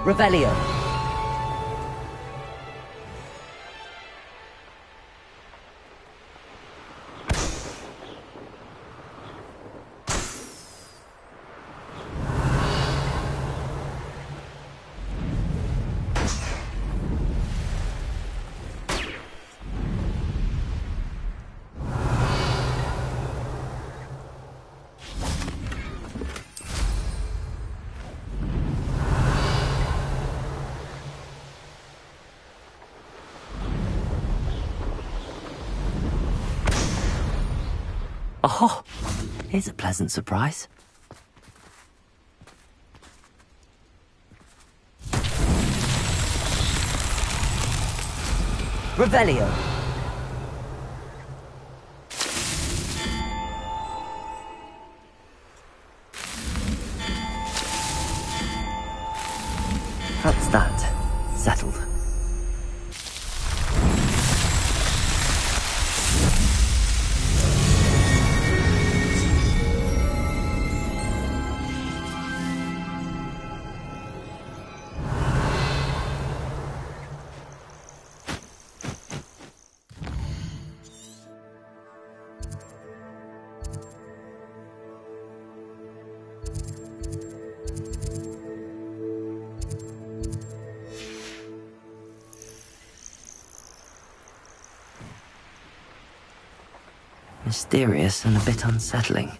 Revelio. Oh, here's a pleasant surprise. Revelio. That's that. Settled. Mysterious and a bit unsettling.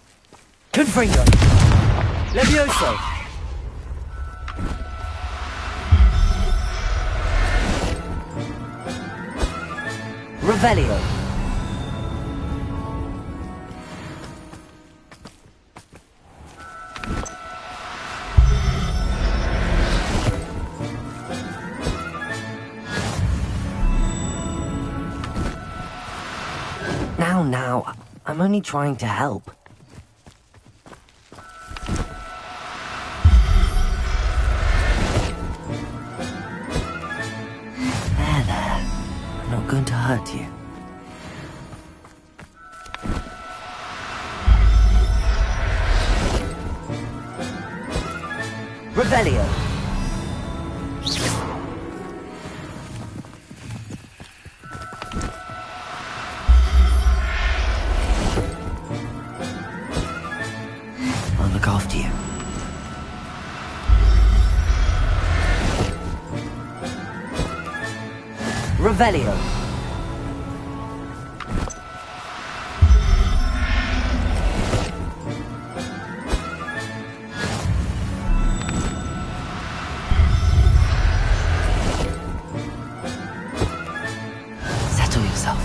Confringo! Levioso! Revelio! Now, I'm only trying to help. There. I'm not going to hurt you. Revelio. I'll look after you. Revelio. Settle yourself.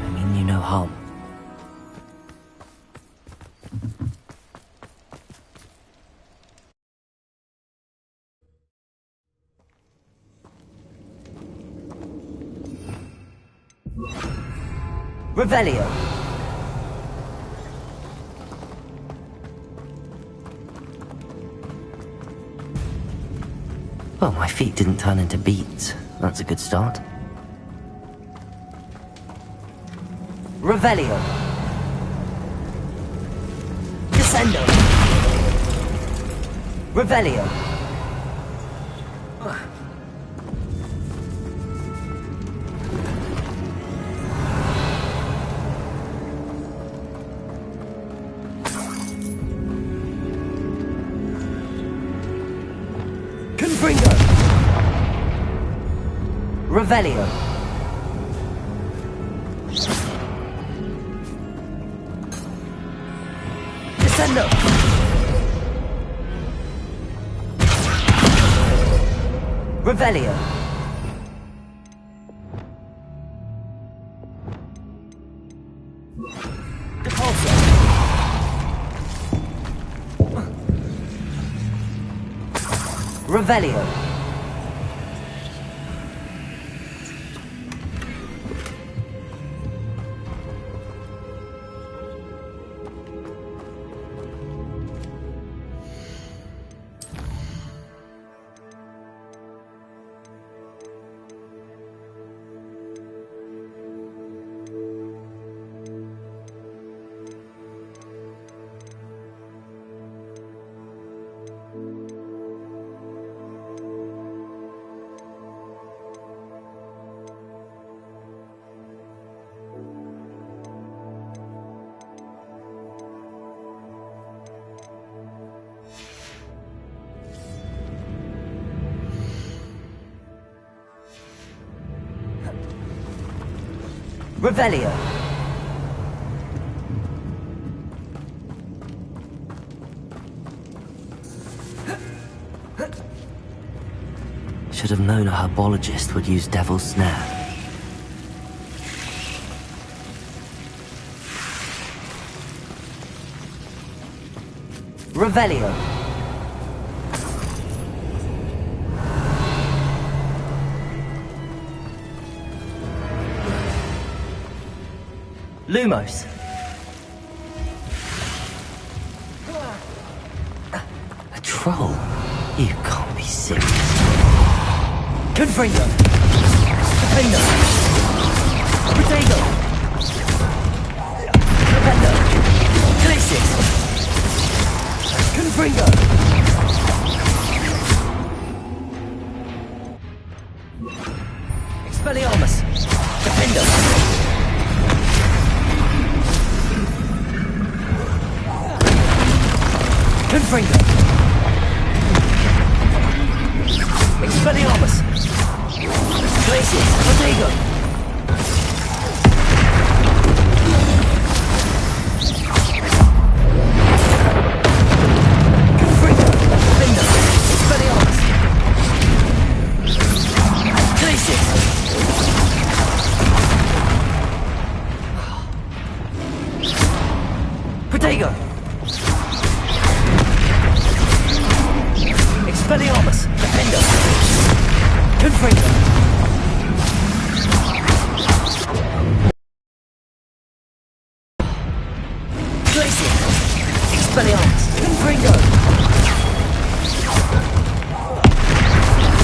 I mean you no harm. Revelio. Well, my feet didn't turn into beets. That's a good start. Revelio. Descendo. Revelio. Confringo. Revelio. Descendo. Revelio. Depulso. Revelio. Revelio. Should have known a herbologist would use Devil's Snare. Revelio. Lumos. A troll? You can't be serious. Confringo. Defendo. Protego. Defendo. Glacius. Confringo. Expelliarmus. Defendo. Confringo. Expelliarmus. Glacius. Protego. Confringo. Defendo. Expelliarmus. Glacius. Protego. Expelliarmus. Defendo. Confringo. Glacius. Expelliarmus. Confringo.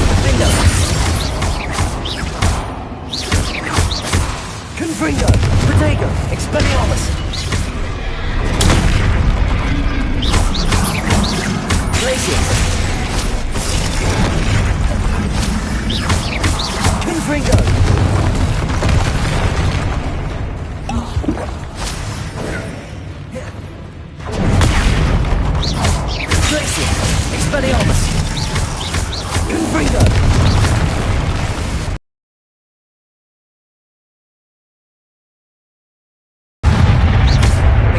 Defendo. Confringo. Protego. Expelliarmus. Glacius. Confringo. Glacius. Expelliarmus. Confringo.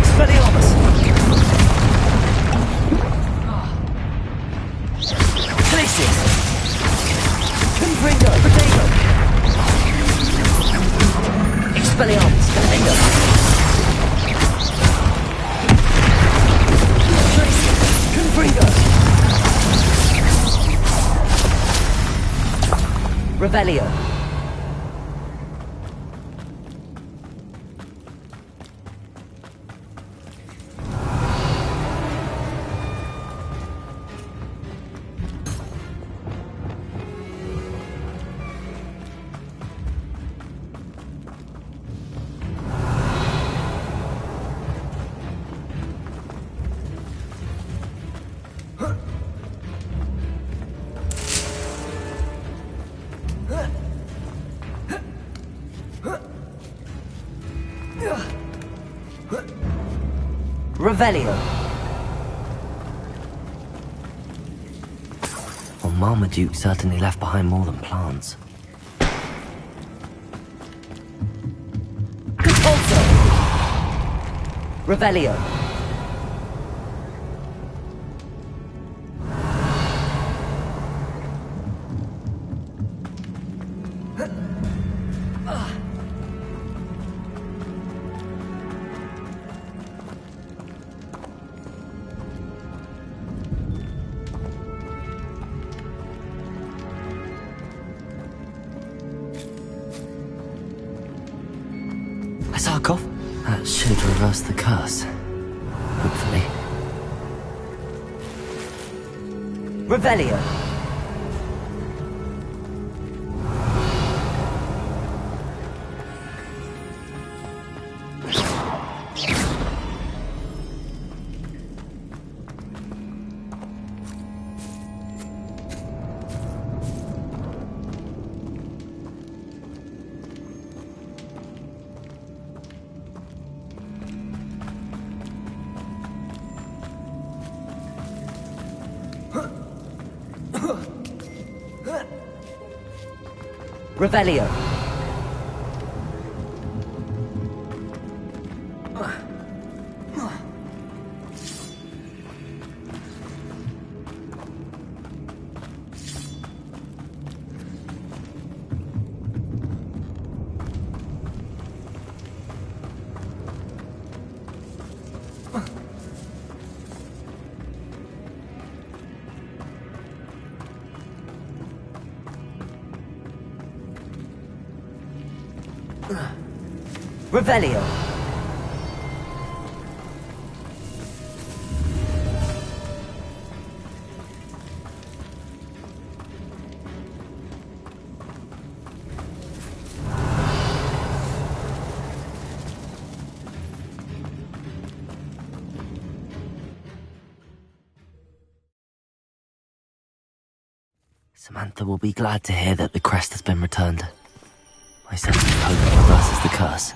Expelliarmus. Glacius. Confringo. Protego. Expelliarmus. Defendo. Glacius. Confringo. Revelio. Revelio. Well, Marmaduke certainly left behind more than plants. Consulto. Revelio. Sarkov? That should reverse the curse. Hopefully. Revelio. Revelio. Revelio. Samantha will be glad to hear that the crest has been returned. My sense of hope reverses the curse.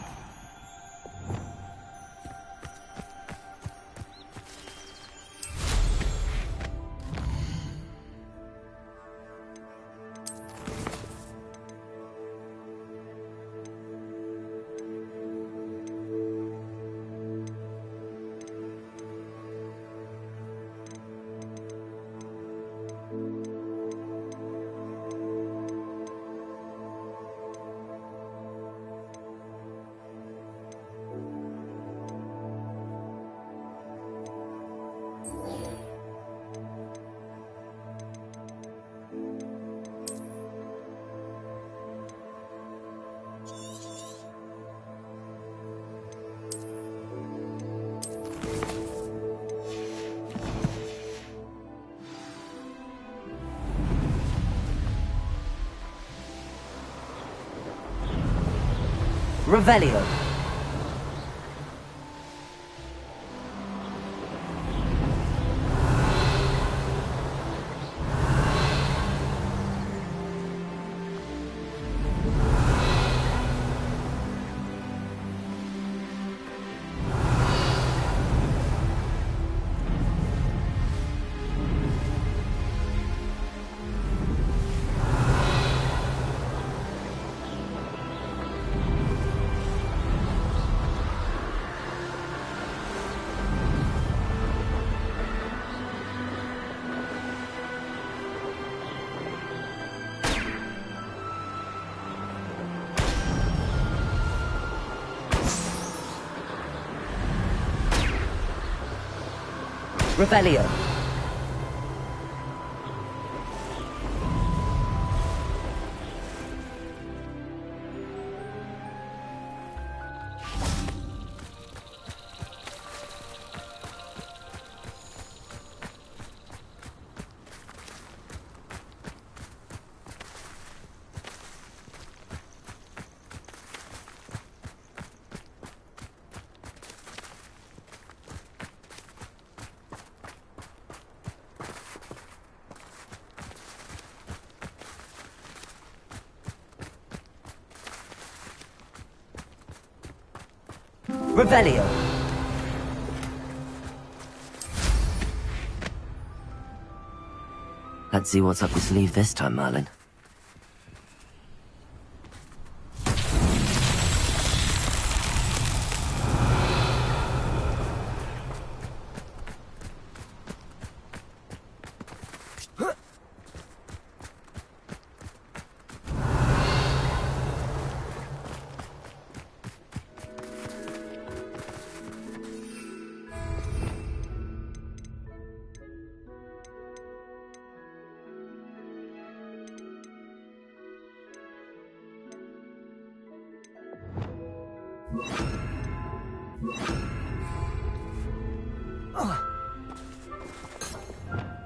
Revelio. Revelio. Revelio. Let's see what's up your sleeve this time, Merlin.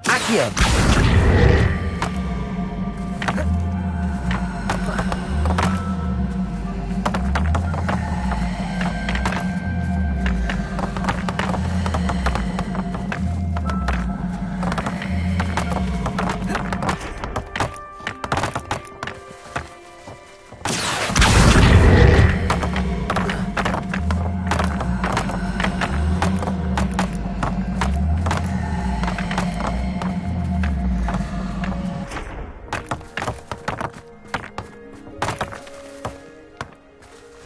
Accio!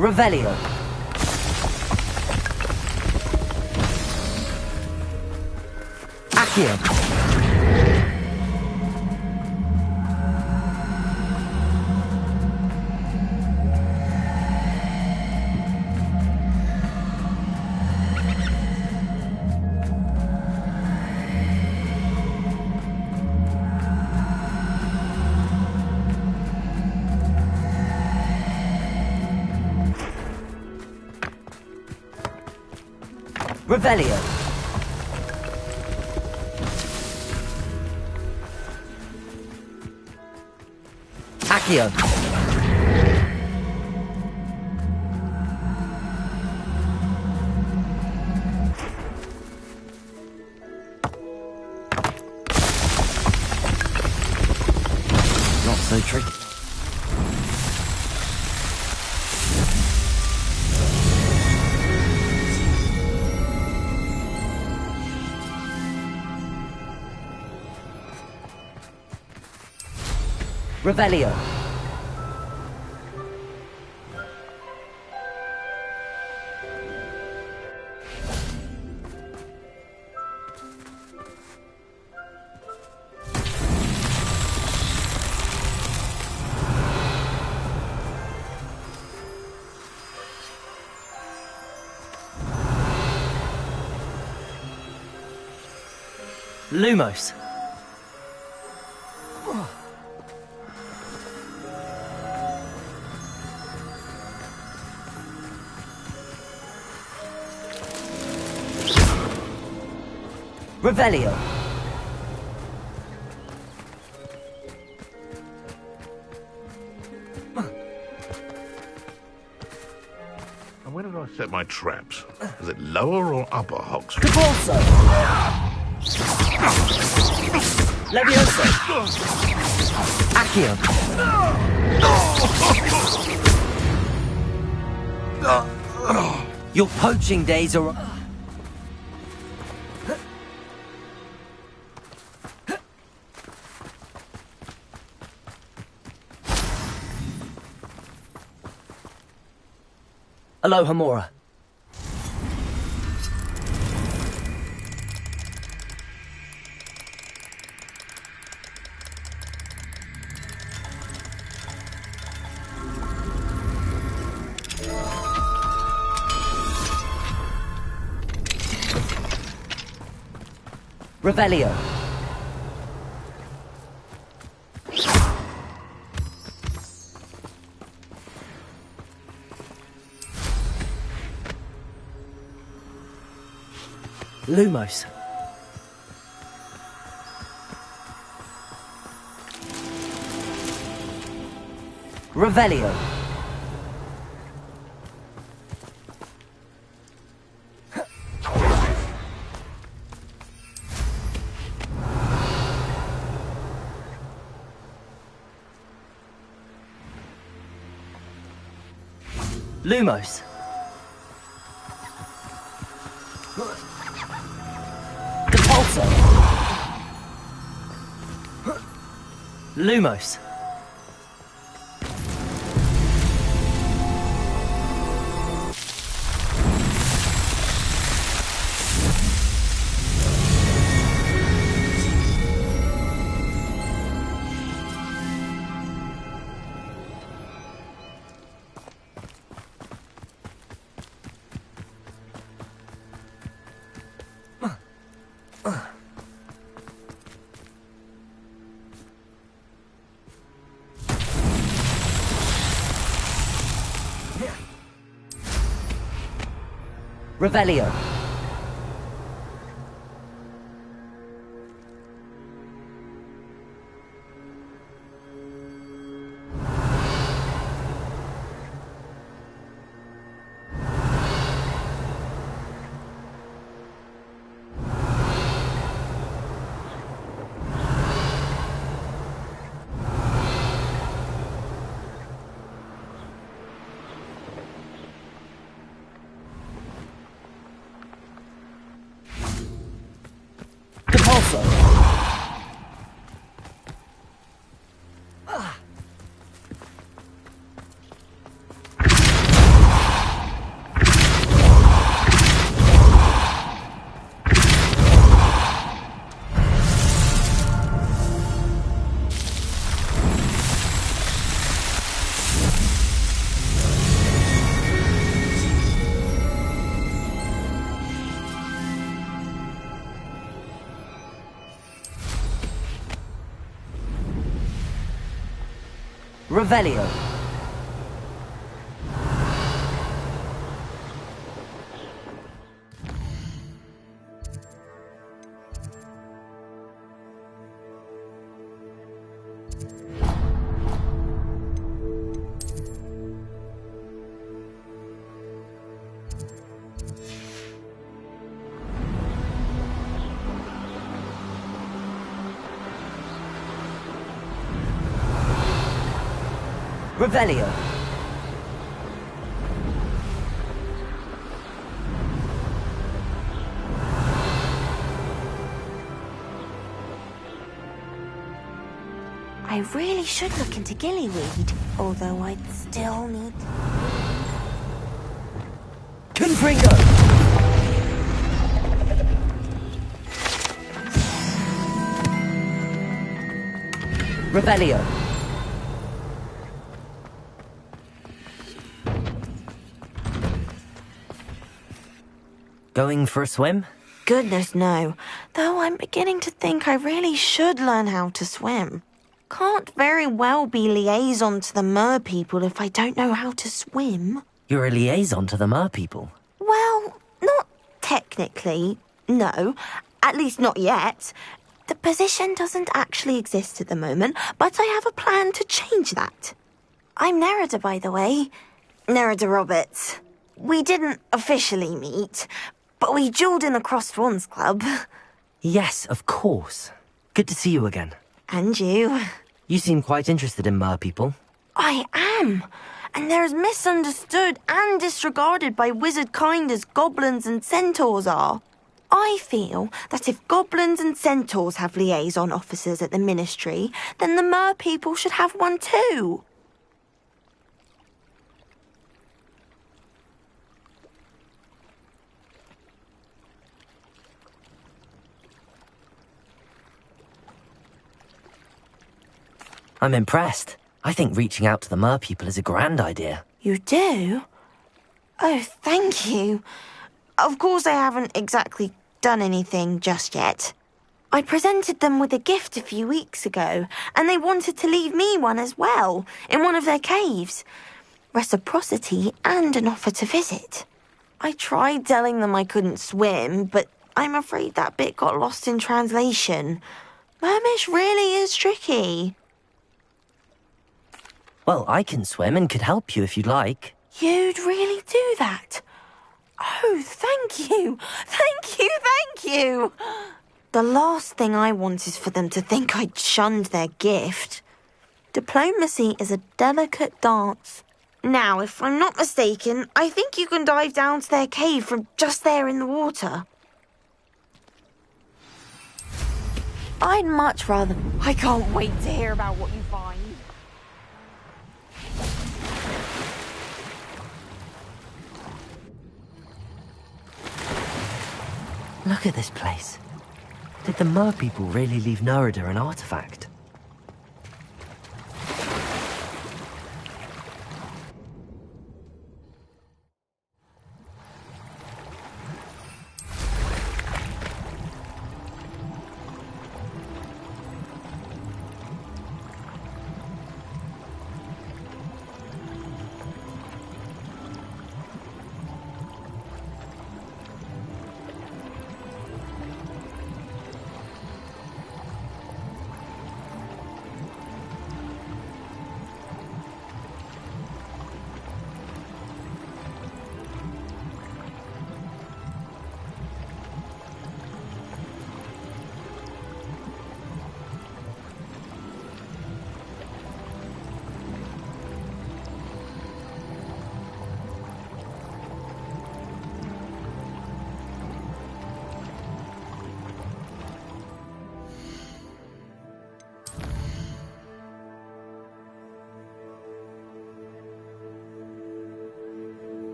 Revelio. Accio. Revelio. Accio. Not so tricky. Revelio. Lumos. Revelio. And where did I set my traps? Is it lower or upper Hogwart? Cabalso. Levioso. Accio. Your poaching days are... Aloha Mora. Revelio. Lumos. Revelio. Lumos. Depulso. Lumos. Revelio. Depulso. Revelio. Revelio. I really should look into gillyweed, although I'd still need... Confringo! Revelio. Going for a swim? Goodness, no. Though I'm beginning to think I really should learn how to swim. Can't very well be liaison to the mer people if I don't know how to swim. You're a liaison to the mer people. Well, not technically, no. At least not yet. The position doesn't actually exist at the moment, but I have a plan to change that. I'm Nerida, by the way. Nerida Roberts. We didn't officially meet, but we duelled in the Crossed Swans Club. Yes, of course. Good to see you again. And you. You seem quite interested in mer people. I am. And they're as misunderstood and disregarded by wizard kind as goblins and centaurs are. I feel that if goblins and centaurs have liaison officers at the ministry, then the mer people should have one too. I'm impressed. I think reaching out to the mer people is a grand idea. You do? Oh, thank you. Of course I haven't exactly done anything just yet. I presented them with a gift a few weeks ago, and they wanted to leave me one as well, in one of their caves. Reciprocity and an offer to visit. I tried telling them I couldn't swim, but I'm afraid that bit got lost in translation. Mermish really is tricky. Well, I can swim and could help you if you'd like. You'd really do that? Oh, thank you. Thank you, thank you. The last thing I want is for them to think I'd shunned their gift. Diplomacy is a delicate dance. Now, if I'm not mistaken, I think you can dive down to their cave from just there in the water. I'd much rather... I can't wait to hear about what you find. Look at this place. Did the mer people really leave Nerida an artifact?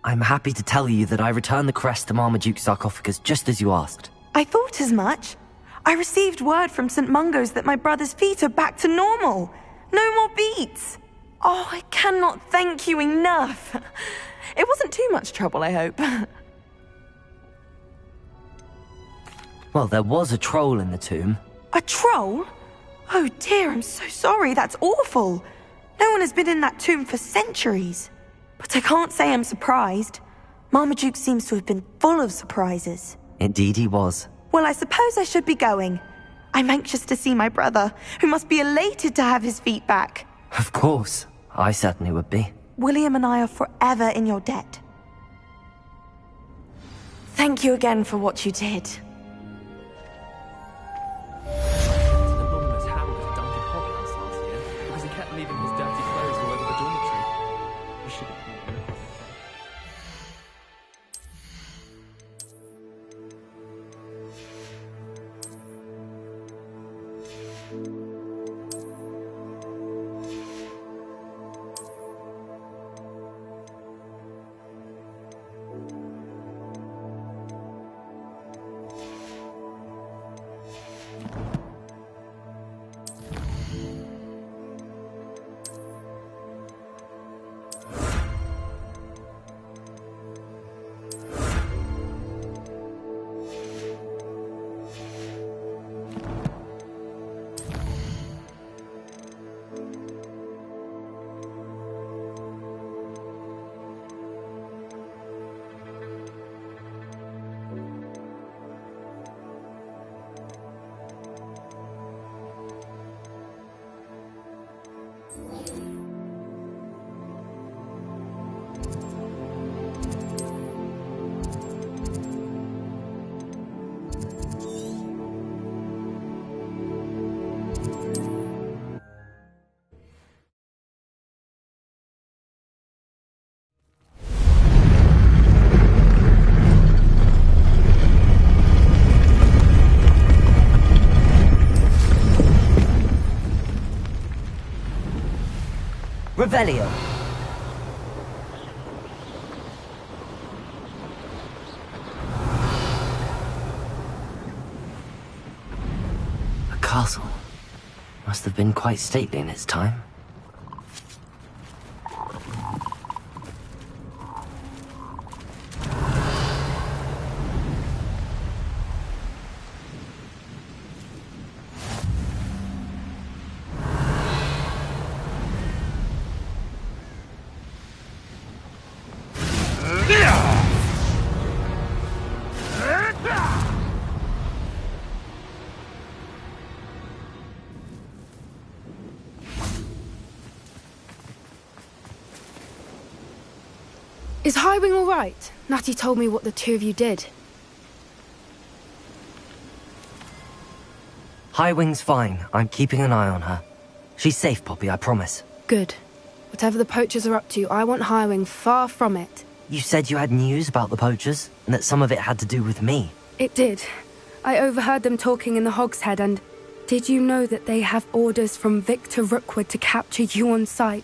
I'm happy to tell you that I returned the crest to Marmaduke's sarcophagus just as you asked. I thought as much. I received word from St. Mungo's that my brother's feet are back to normal. No more beats. Oh, I cannot thank you enough. It wasn't too much trouble, I hope. Well, there was a troll in the tomb. A troll? Oh dear, I'm so sorry. That's awful. No one has been in that tomb for centuries. But I can't say I'm surprised. Marmaduke seems to have been full of surprises. Indeed he was. Well, I suppose I should be going. I'm anxious to see my brother, who must be elated to have his feet back. Of course. I certainly would be. William and I are forever in your debt. Thank you again for what you did. Anonymous Howard at Duncan Hoghouse last year because he kept leaving his dirty clothes all over the dormitory. You should have known. Revelio. A castle. Must have been quite stately in its time. Is Highwing all right? Natty told me what the two of you did. Highwing's fine. I'm keeping an eye on her. She's safe, Poppy, I promise. Good. Whatever the poachers are up to, I want Highwing far from it. You said you had news about the poachers, and that some of it had to do with me. It did. I overheard them talking in the Hogshead, and did you know that they have orders from Victor Rookwood to capture you on sight?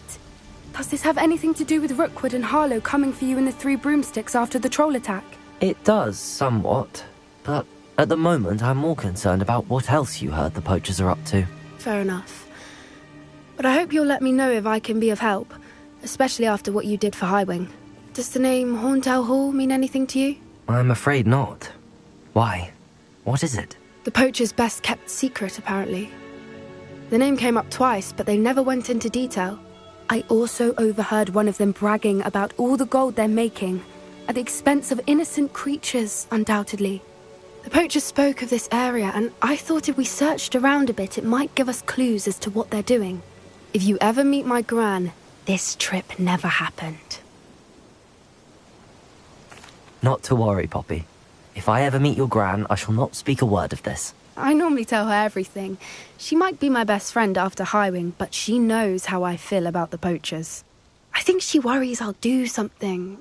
Does this have anything to do with Rookwood and Harlow coming for you in the Three Broomsticks after the troll attack? It does, somewhat. But at the moment, I'm more concerned about what else you heard the poachers are up to. Fair enough. But I hope you'll let me know if I can be of help, especially after what you did for Highwing. Does the name Horntail Hall mean anything to you? I'm afraid not. Why? What is it? The poachers' best-kept secret, apparently. The name came up twice, but they never went into detail. I also overheard one of them bragging about all the gold they're making, at the expense of innocent creatures, undoubtedly. The poachers spoke of this area, and I thought if we searched around a bit, it might give us clues as to what they're doing. If you ever meet my gran, this trip never happened. Not to worry, Poppy. If I ever meet your gran, I shall not speak a word of this. I normally tell her everything. She might be my best friend after Highwing, but she knows how I feel about the poachers. I think she worries I'll do something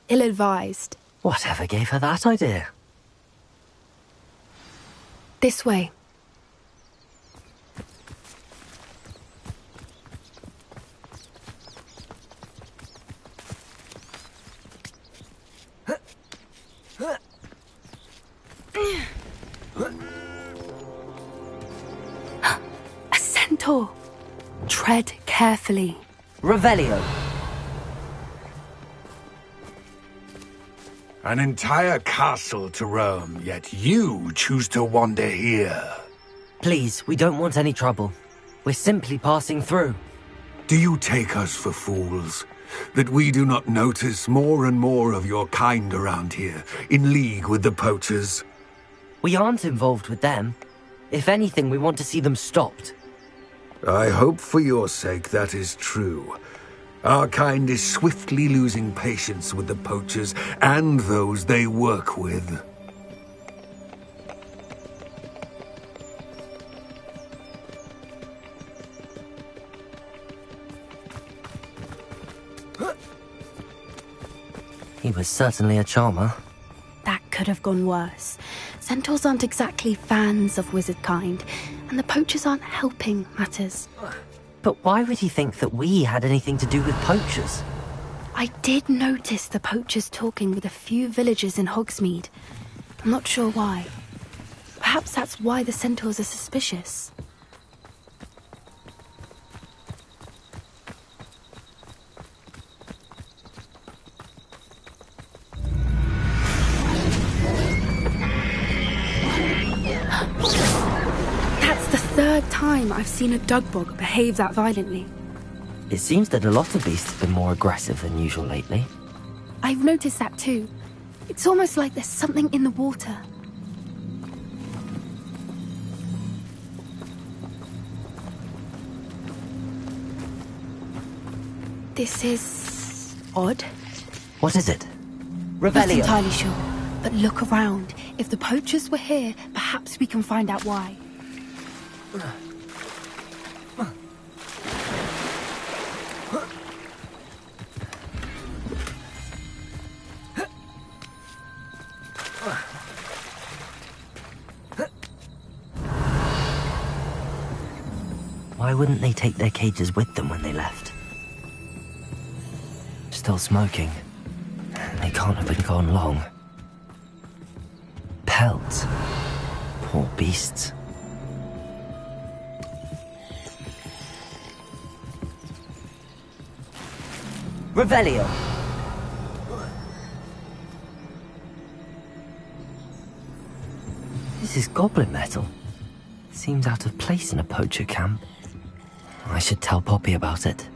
ill-advised. Whatever gave her that idea? This way. A centaur! Tread carefully. Revelio. An entire castle to roam, yet you choose to wander here. Please, we don't want any trouble. We're simply passing through. Do you take us for fools? That we do not notice more and more of your kind around here, in league with the poachers? We aren't involved with them. If anything, we want to see them stopped. I hope for your sake that is true. Our kind is swiftly losing patience with the poachers and those they work with. He was certainly a charmer. That could have gone worse. Centaurs aren't exactly fans of wizard kind, and the poachers aren't helping matters. But why would he think that we had anything to do with poachers? I did notice the poachers talking with a few villagers in Hogsmeade. I'm not sure why. Perhaps that's why the centaurs are suspicious. That's the third time I've seen a dugbog behave that violently. It seems that a lot of beasts have been more aggressive than usual lately. I've noticed that too. It's almost like there's something in the water. This is odd. What is it? Not Revelio. entirely sure, but look around. If the poachers were here, perhaps we can find out why. Why wouldn't they take their cages with them when they left? Still smoking. They can't have been gone long. Pelts. Poor beasts. Revelio. This is goblin metal. Seems out of place in a poacher camp. I should tell Poppy about it.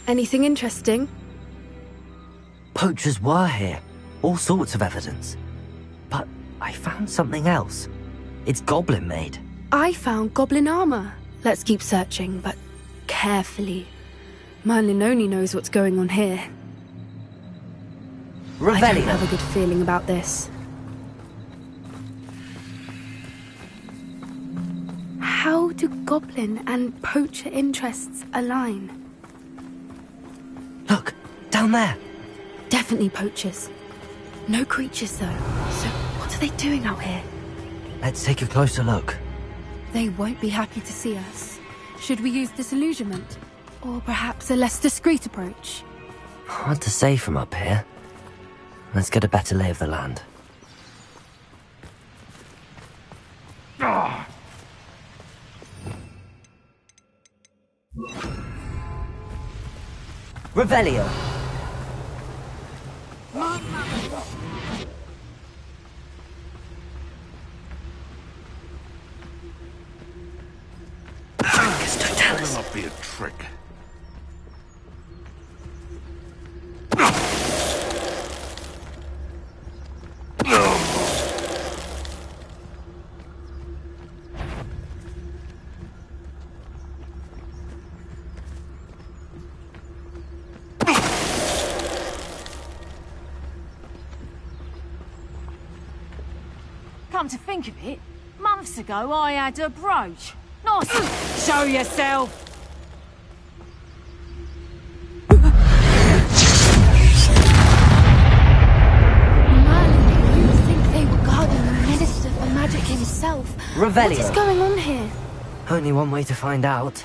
Anything interesting? Poachers were here. All sorts of evidence. But I found something else. It's goblin made. I found goblin armor. Let's keep searching, but carefully. Merlin only knows what's going on here. I don't Revelio. have a good feeling about this. How do goblin and poacher interests align? Look, down there. Definitely poachers. No creatures, though. So what are they doing out here? Let's take a closer look. They won't be happy to see us. Should we use disillusionment? Or perhaps a less discreet approach? Hard to say from up here. Let's get a better lay of the land. Revelio. Will not be a trick. Come to think of it, months ago I had a brooch. Nice. Show yourself. Merlin, you think they were guarding the Minister for Magic himself? yourself. Revelio. What is going on here? Only one way to find out.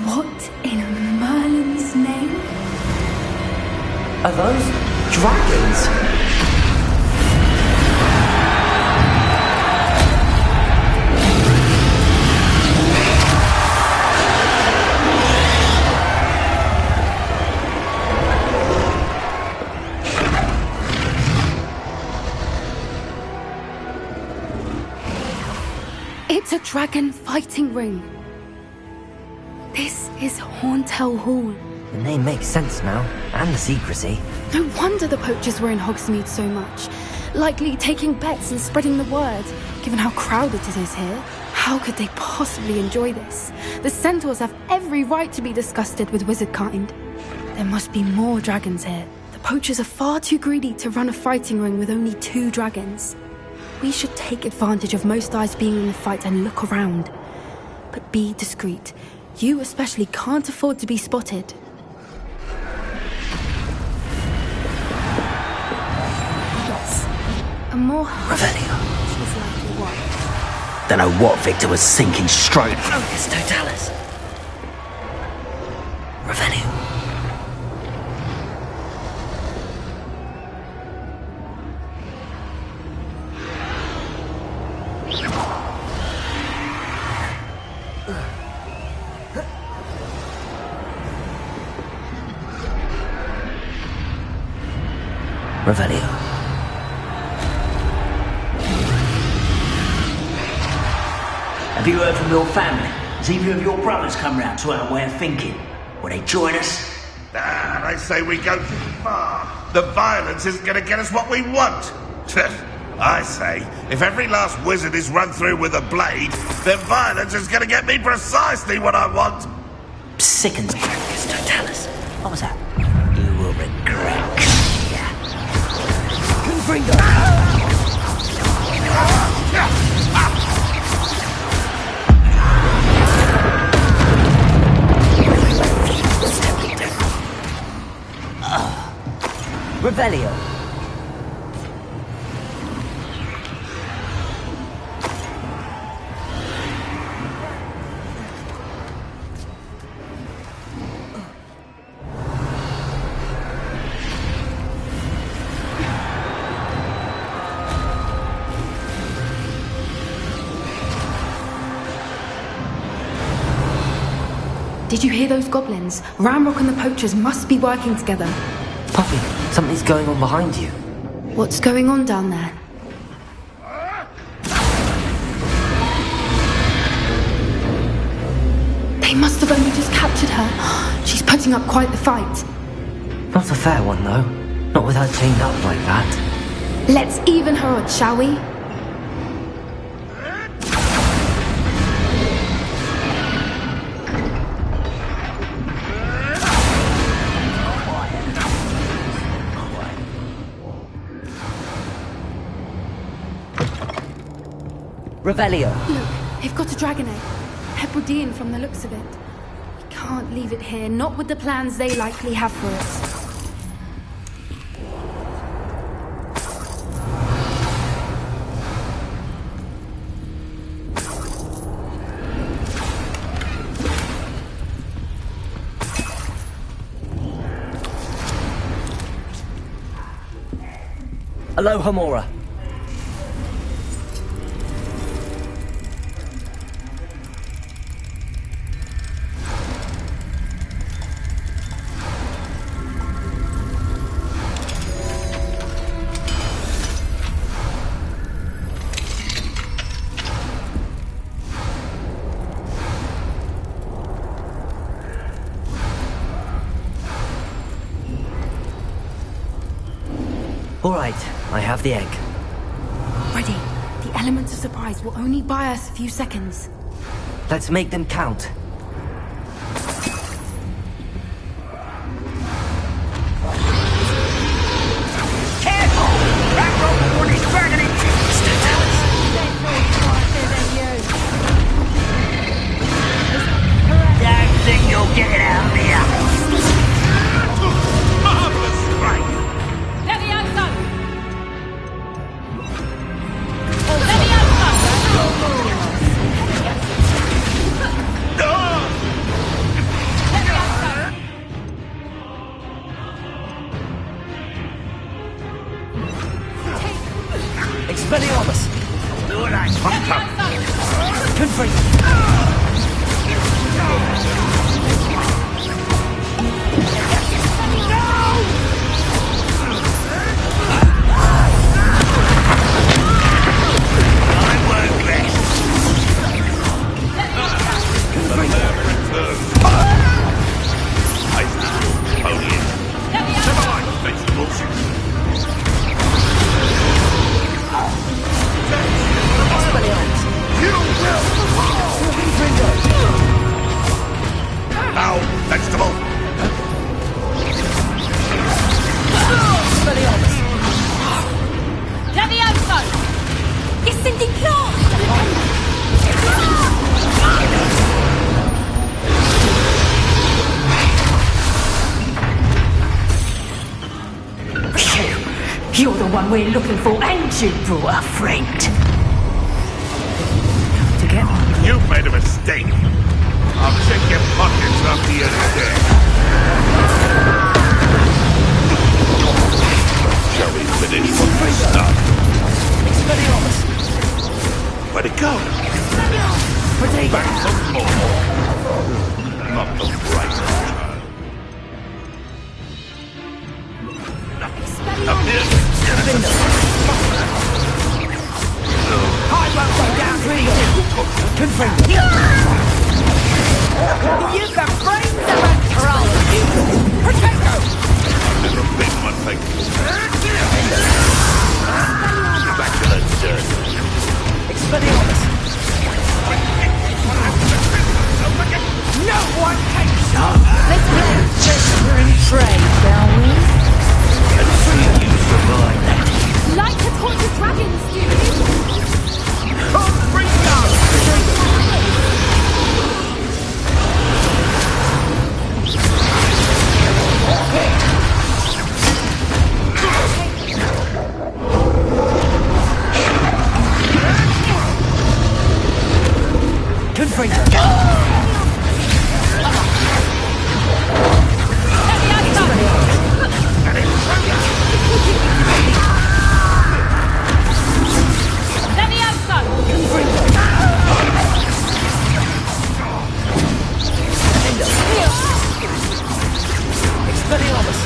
What in Merlin's name? Are those dragons? It's a dragon fighting ring. This is Hauntel Hall. The name makes sense now, and the secrecy. No wonder the poachers were in Hogsmeade so much. Likely taking bets and spreading the word, given how crowded it is here. How could they possibly enjoy this? The centaurs have every right to be disgusted with wizard kind. There must be more dragons here. The poachers are far too greedy to run a fighting ring with only 2 dragons. We should take advantage of most eyes being in the fight and look around. But be discreet. You especially can't afford to be spotted. Yes. A more Revelio. she's likely what? Don't know what Victor was sinking straight. Focus totalis. Revelio. Revelio. Have you heard from your family? Has either of your brothers come round to our way of thinking? Will they join us? They say we go too far. The violence isn't going to get us what we want. I say, if every last wizard is run through with a blade, then violence is going to get me precisely what I want. Sickens me. Totalis. What was that? You will regret. Confringo. Revelio. Did you hear those goblins? Ramrock and the poachers must be working together. Poppy, something's going on behind you. What's going on down there? They must have only just captured her. She's putting up quite the fight. Not a fair one, though. Not with her chained up like that. Let's even her odds, shall we? Revelio. Look, they've got a dragon egg. Hebridean from the looks of it. We can't leave it here, not with the plans they likely have for us. Aloha, Mora. All right. right. I have the egg. Ready. The element of surprise will only buy us a few seconds. Let's make them count. Careful! Back row before this dragon Don't think you'll get it out of here. Marvelous strike! Levioso! Expelliarmus! Do what I Confront! Vegetable! Levioso! Descending plant! You're the one we're looking for, and you brought a friend. To get on. You've made a mistake. I'll check your pockets after you're dead. Shall we finish what we started? Expelliarmus! Where'd it go? Back for more. Not the right turn. Up here. I won't go down to easy. Confront! You've got brains of a troll. Protego! Never been one thing. Back to the dirt. Expelliarmus! No one takes up. Let's play treasure and trade, shall we? You survived that. Like to talk to dragons, do you? Confront! Expelliarmus!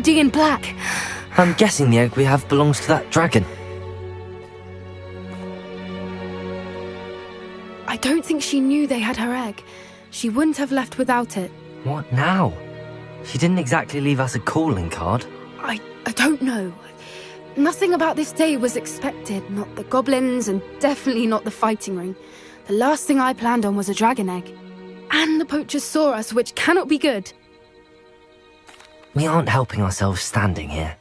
D in black. I'm guessing the egg we have belongs to that dragon. I don't think she knew they had her egg. She wouldn't have left without it. What now? She didn't exactly leave us a calling card. I don't know. Nothing about this day was expected. Not the goblins, and definitely not the fighting ring. The last thing I planned on was a dragon egg. And the poachers saw us, which cannot be good. We aren't helping ourselves standing here.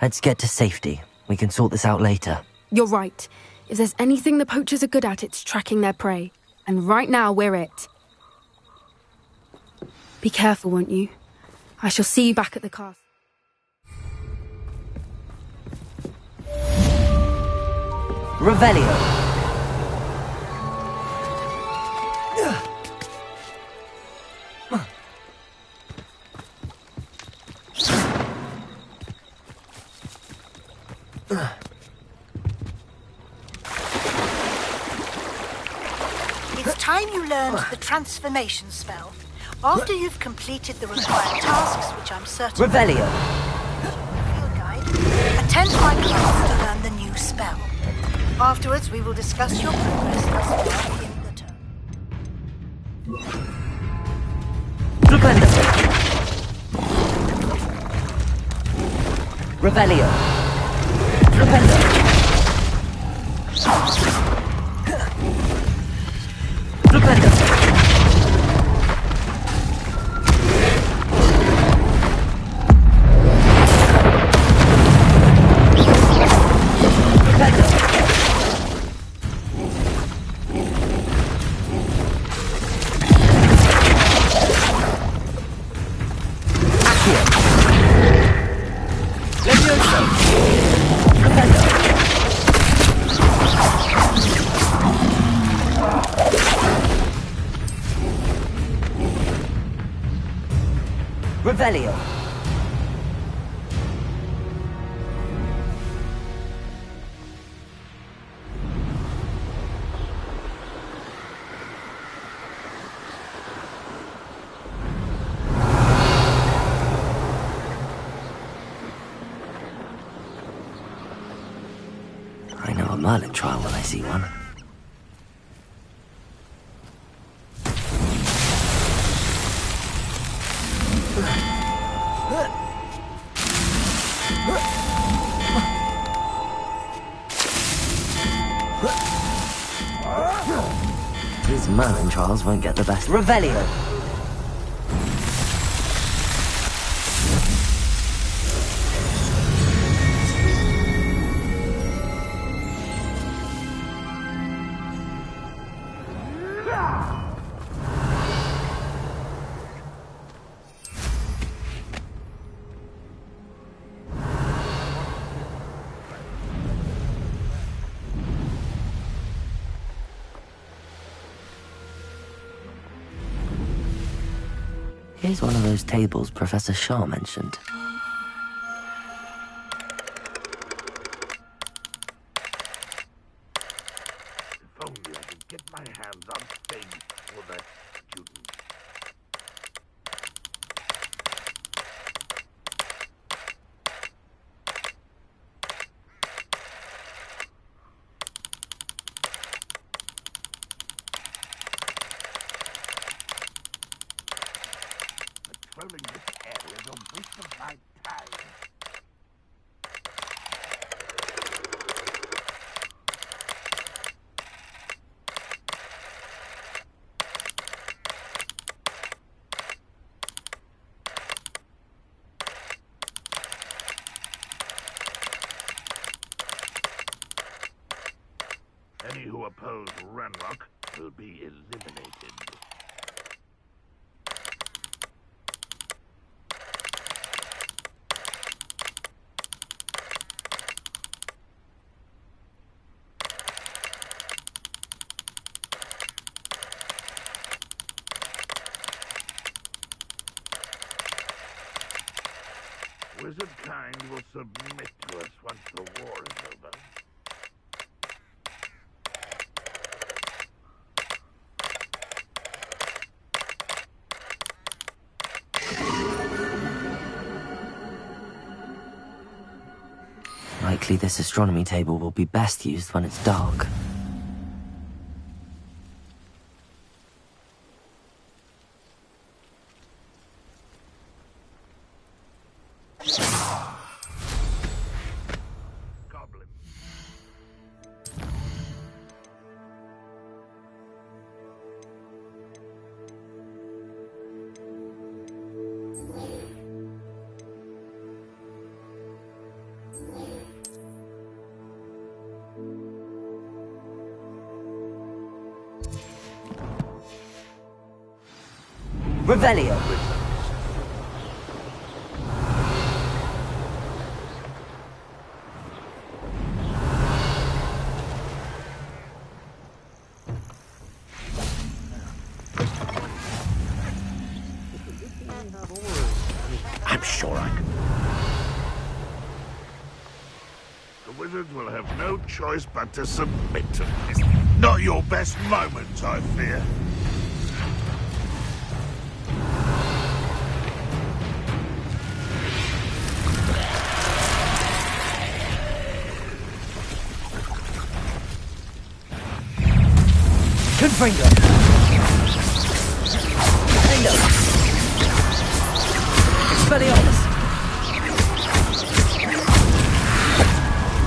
Let's get to safety. We can sort this out later. You're right. If there's anything the poachers are good at, it's tracking their prey. And right now, we're it. Be careful, won't you? I shall see you back at the castle. Revelio! It's time you learned the transformation spell. After you've completed the required tasks, which I'm certain... Revelio! Field guide, attend my class to learn the new spell. Afterwards, we will discuss your progress thus far in the term. Revelio! Revelio! Revelio. I know a Merlin trial when I see one. These Merlin trials won't get the best. Revelio! Here's one of those tables Professor Shaw mentioned. If only I could get my hands on things for that student. Patrolling this area is a waste of my time. Any who oppose Ranrock will be eliminated. Wizard kind will submit to us once the war is over. likely this astronomy table will be best used when it's dark. Revelio. I'm sure I can. The wizards will have no choice but to submit to this. Not your best moment, I fear. Confringo. Endo. Expelliarmus.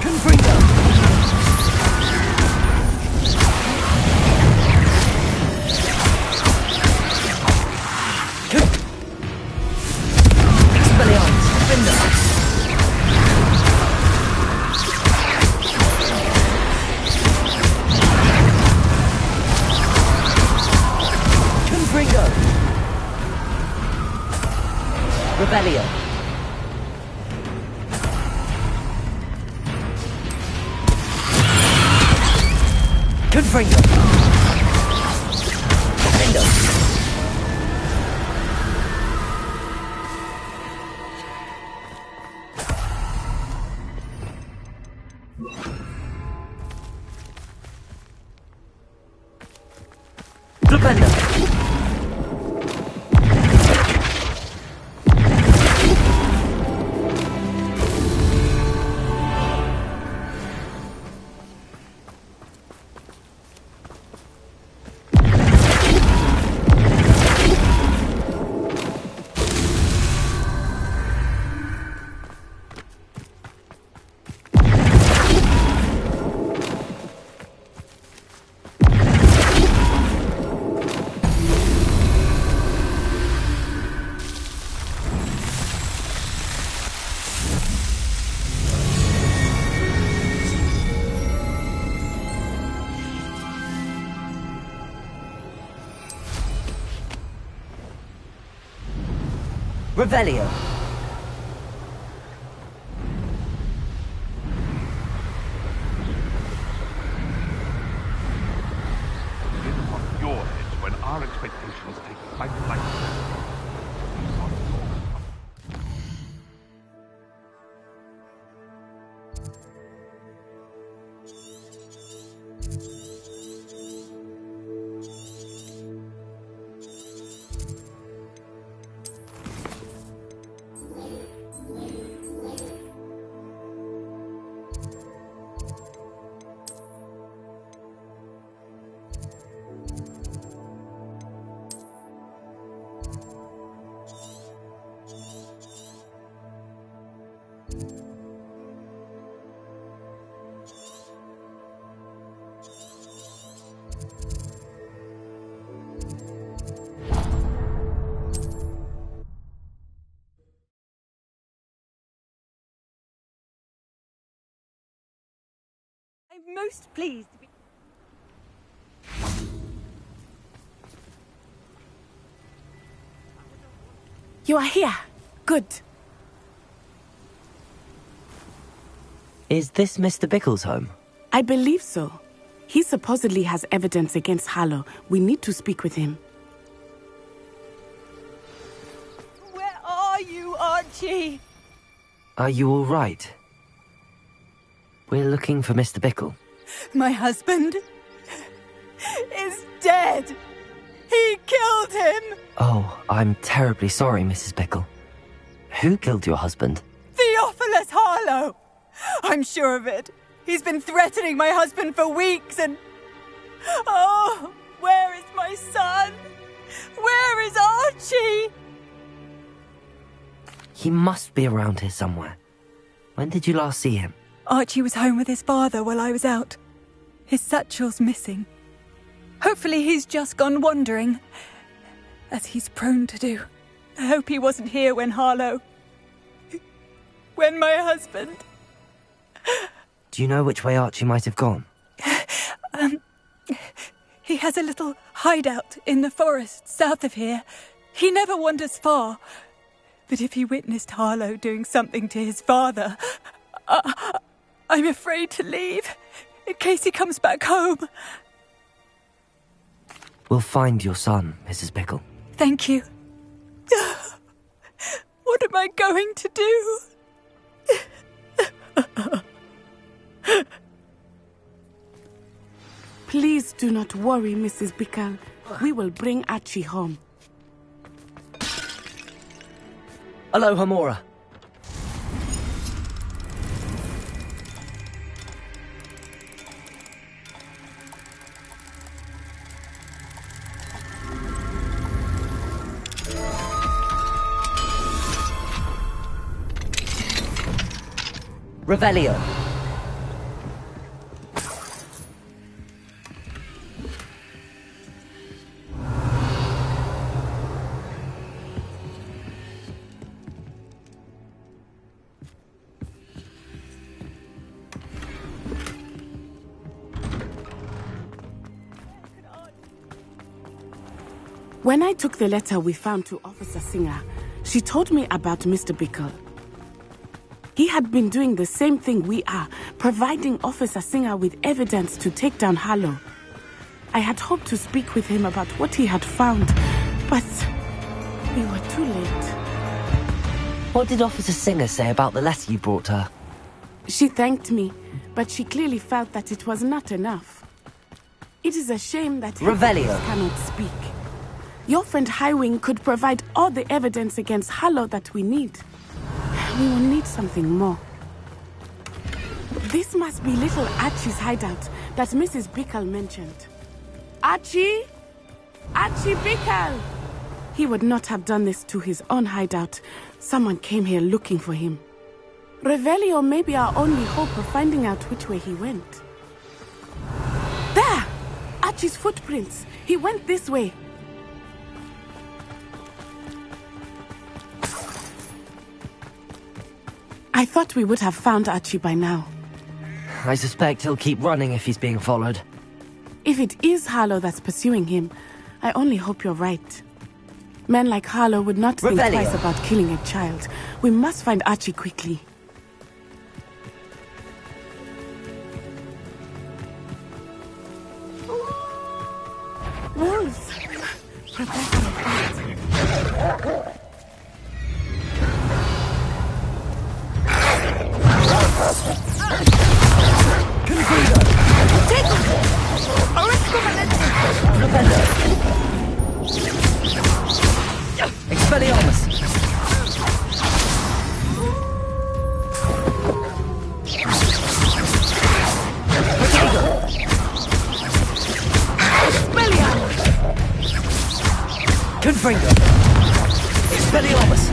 Confringo. Expelliarmus. Endo. Confringo. Rebellion. Confringo. Endo. Flipendo. Revelio. On your heads when our expectations take flight like that. I'm most pleased to be... You are here. Good. Is this Mr. Bickle's home? I believe so. He supposedly has evidence against Harlow. We need to speak with him. Where are you, Archie? Are you all right? We're looking for Mr. Bickle. My husband is dead. He killed him. Oh, I'm terribly sorry, Mrs. Bickle. Who killed your husband? Theophilus Harlow. I'm sure of it. He's been threatening my husband for weeks and... Oh, where is my son? Where is Archie? He must be around here somewhere. When did you last see him? Archie was home with his father while I was out. His satchel's missing. Hopefully he's just gone wandering, as he's prone to do. I hope he wasn't here when Harlow... when my husband... Do you know which way Archie might have gone? He has a little hideout in the forest south of here. He never wanders far. But if he witnessed Harlow doing something to his father, I'm afraid to leave, in case he comes back home. We'll find your son, Mrs. Pickle. Thank you. What am I going to do? Please do not worry, Mrs. Pickle. We will bring Archie home. Aloha, Mora. Revelio. When I took the letter we found to Officer Singer, she told me about Mr. Pickle. He had been doing the same thing we are, providing Officer Singer with evidence to take down Harlow. I had hoped to speak with him about what he had found, but we were too late. What did Officer Singer say about the letter you brought her? She thanked me, but she clearly felt that it was not enough. It is a shame that Revelio cannot speak. Your friend Highwing could provide all the evidence against Harlow that we need. We will need something more. This must be little Archie's hideout that Mrs. Pickle mentioned. Archie? Archie Pickle! He would not have done this to his own hideout. Someone came here looking for him. Revelio may be our only hope of finding out which way he went. There! Archie's footprints. He went this way. I thought we would have found Archie by now. I suspect he'll keep running if he's being followed. If it is Harlow that's pursuing him, I only hope you're right. Men like Harlow would not think twice about killing a child. We must find Archie quickly. Wolves! Prepare for a fight. Expelliarmus. Confringo. Expelliarmus.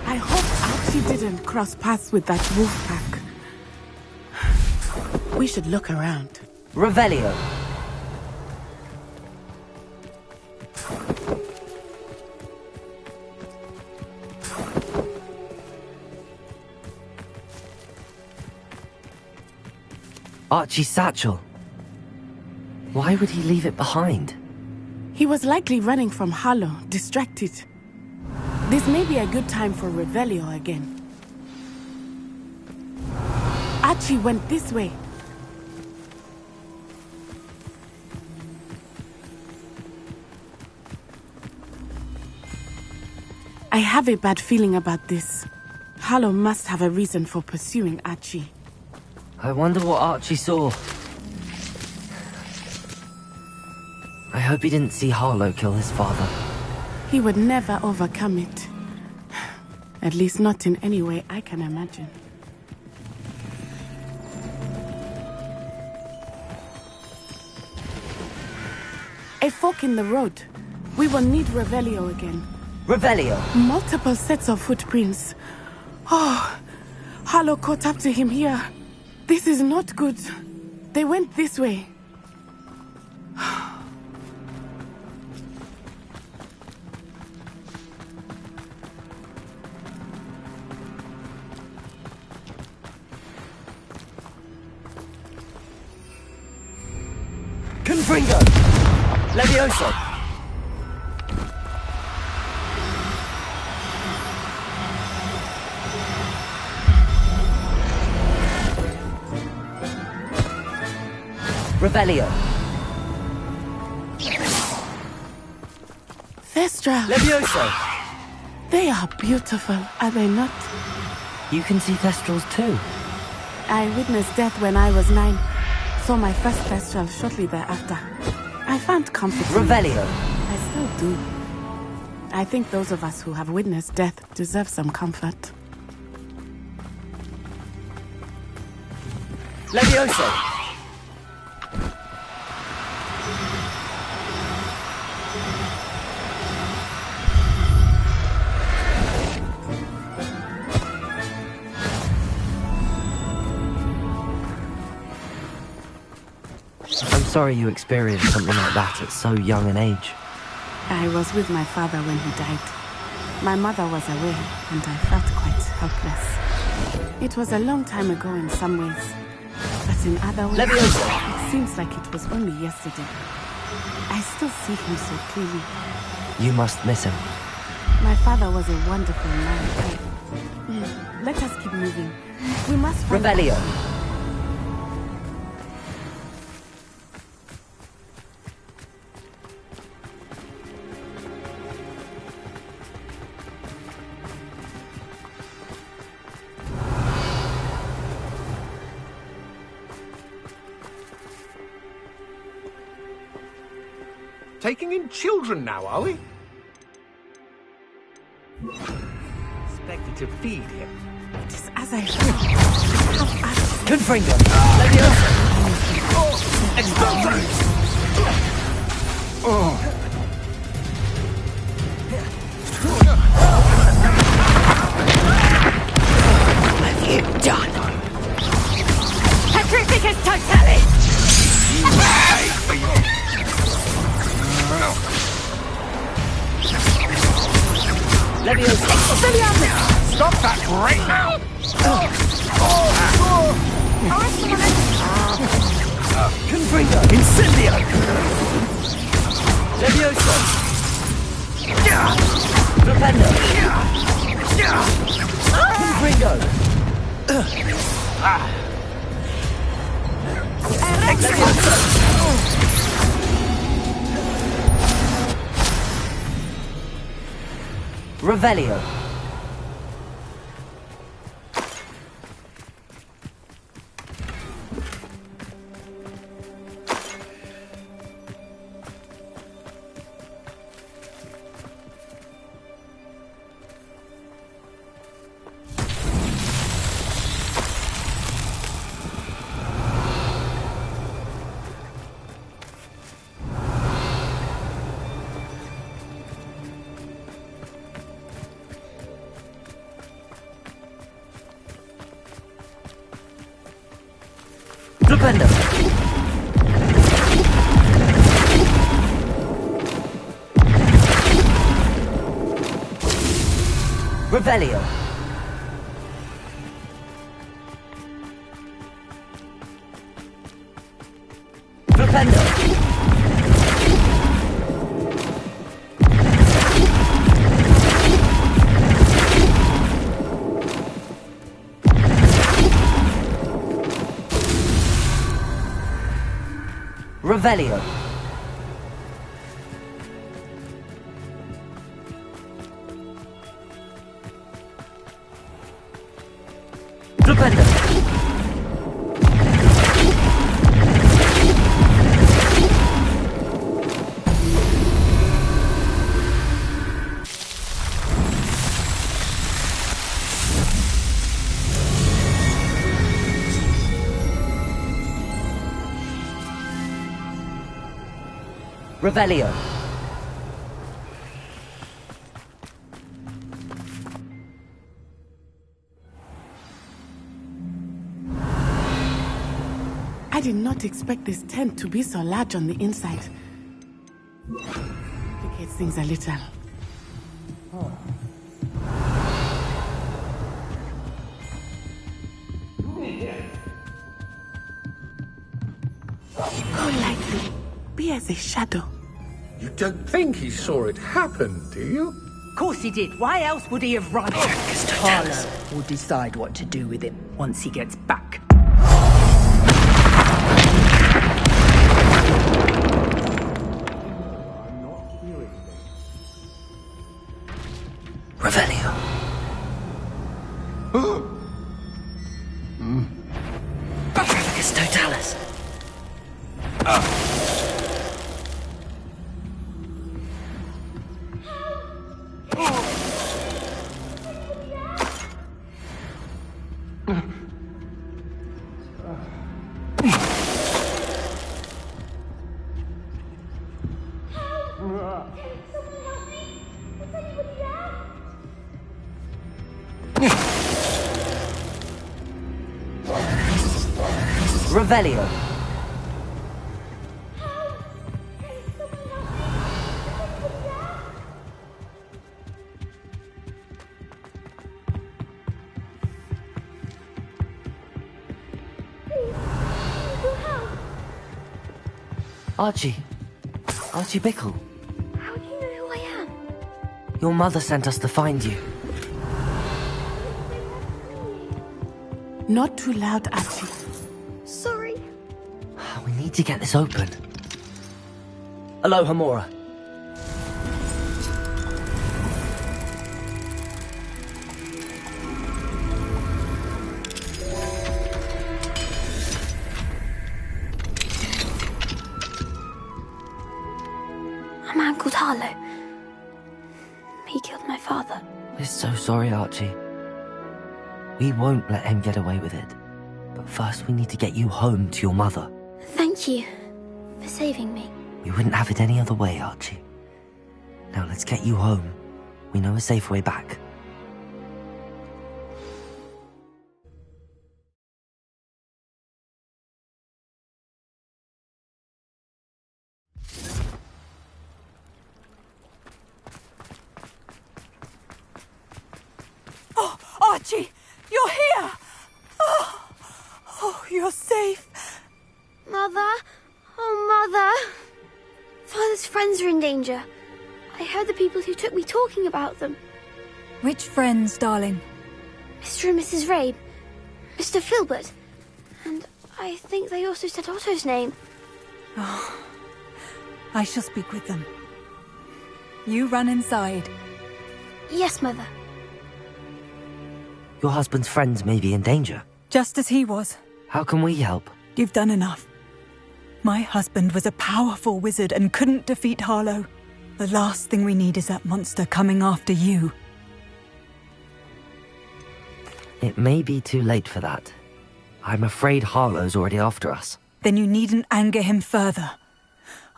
I hope Archie didn't cross paths with that wolf pack. We should look around. Revelio. Archie's satchel. Why would he leave it behind? He was likely running from Harlow, distracted. This may be a good time for Revelio again. Archie went this way. I have a bad feeling about this. Harlow must have a reason for pursuing Archie. I wonder what Archie saw. I hope he didn't see Harlow kill his father. He would never overcome it. At least not in any way I can imagine. A fork in the road. We will need Revelio again. Revelio. Multiple sets of footprints. Oh, Harlow caught up to him here. This is not good. They went this way. Confringo. Levioso. Revelio. Thestra. Levioso. They are beautiful, are they not? You can see Thestrals too. I witnessed death when I was 9. Saw my first Thestral shortly thereafter. I found comfort. Revelio. I still do. I think those of us who have witnessed death deserve some comfort. Levioso. I'm sorry you experienced something like that at so young an age. I was with my father when he died. My mother was away, and I felt quite helpless. It was a long time ago in some ways, but in other ways, it seems like it was only yesterday. I still see him so clearly. You must miss him. My father was a wonderful man. Let us keep moving. We must find Revelio. Taking in children now, are we? Expected to feed him. It is as I thought. Confringo. What have you done? Petrificus totalis! Levioso. Stop that right now! Confringo. Incendio. Levioso. Flipendo. Confringo. Revelio. Flipendo. Revelio. Flipendo. Revelio. Flipendo. Revelio. I did not expect this tent to be so large on the inside. Complicates things a little. Go lightly. Be as a shadow. You don't think he saw it happen, do you? Of course he did. Why else would he have run? Harlow will decide what to do with him once he gets back. Revelio. Patricus Totalis. Revelio. Archie. Archie Bickle. How do you know who I am? Your mother sent us to find you. Not too loud, Archie. Sorry. We need to get this open. Aloha Mora. A man called Harlow. He killed my father. We're so sorry, Archie. We won't let him get away with it. But first we need to get you home to your mother. Thank you for saving me. We wouldn't have it any other way, Archie. Now let's get you home. We know a safe way back. Oh, Archie! You're here! Oh, you're safe. Mother? Oh, Mother. Father's friends are in danger. I heard the people who took me talking about them. Which friends, darling? Mr. and Mrs. Rabe. Mr. Filbert. And I think they also said Otto's name. Oh, I shall speak with them. You run inside. Yes, Mother. Your husband's friends may be in danger. Just as he was. How can we help? You've done enough. My husband was a powerful wizard and couldn't defeat Harlow. The last thing we need is that monster coming after you. It may be too late for that. I'm afraid Harlow's already after us. Then you needn't anger him further.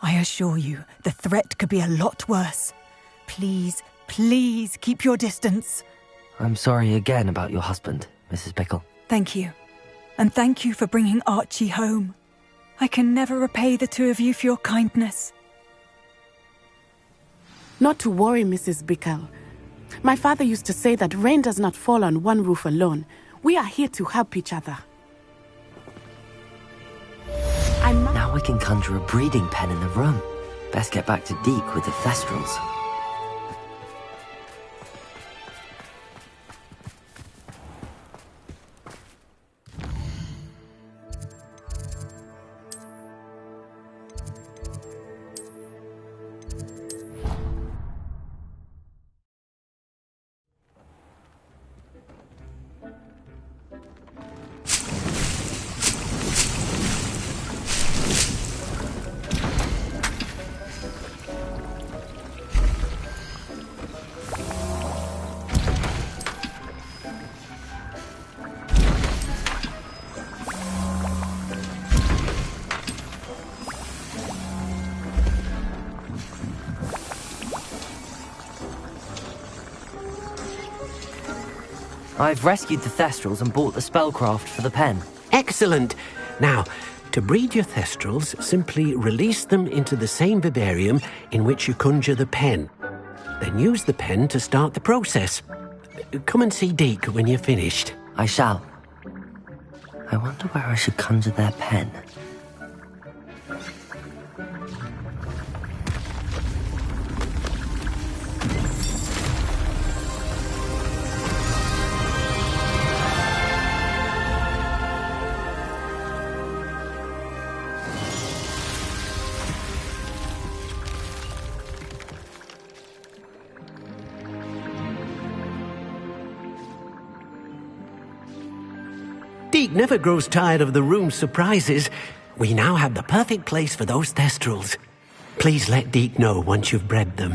I assure you, the threat could be a lot worse. Please, please keep your distance. I'm sorry again about your husband, Mrs. Bickle. Thank you. And thank you for bringing Archie home. I can never repay the two of you for your kindness. Not to worry, Mrs. Bickle. My father used to say that rain does not fall on one roof alone. We are here to help each other. Now we can conjure a breeding pen in the room. Best get back to Deke with the Thestrals. I've rescued the Thestrals and bought the spellcraft for the pen. Excellent. Now, to breed your Thestrals, simply release them into the same vivarium in which you conjure the pen. Then use the pen to start the process. Come and see Deke when you're finished. I shall. I wonder where I should conjure their pen. Deke never grows tired of the room's surprises. We now have the perfect place for those Thestrals. Please let Deke know once you've bred them.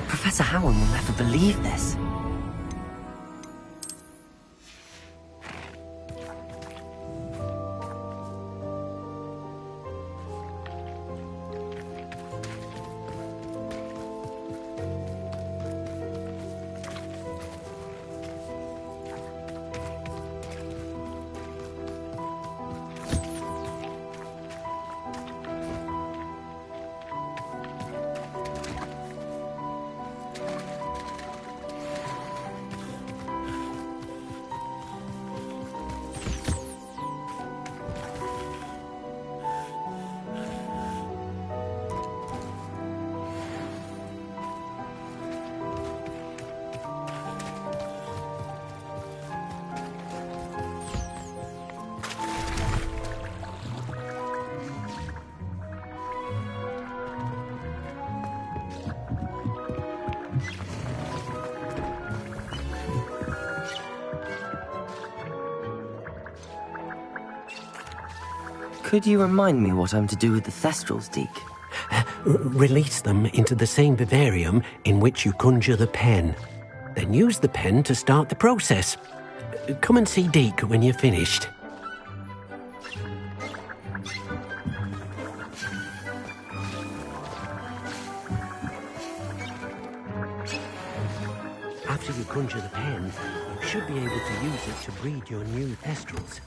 Professor Howard will never believe this. Could you remind me what I'm to do with the Thestrals, Deke? Release them into the same vivarium in which you conjure the pen. Then use the pen to start the process. Come and see Deke when you're finished. After you conjure the pen, you should be able to use it to breed your new Thestrals.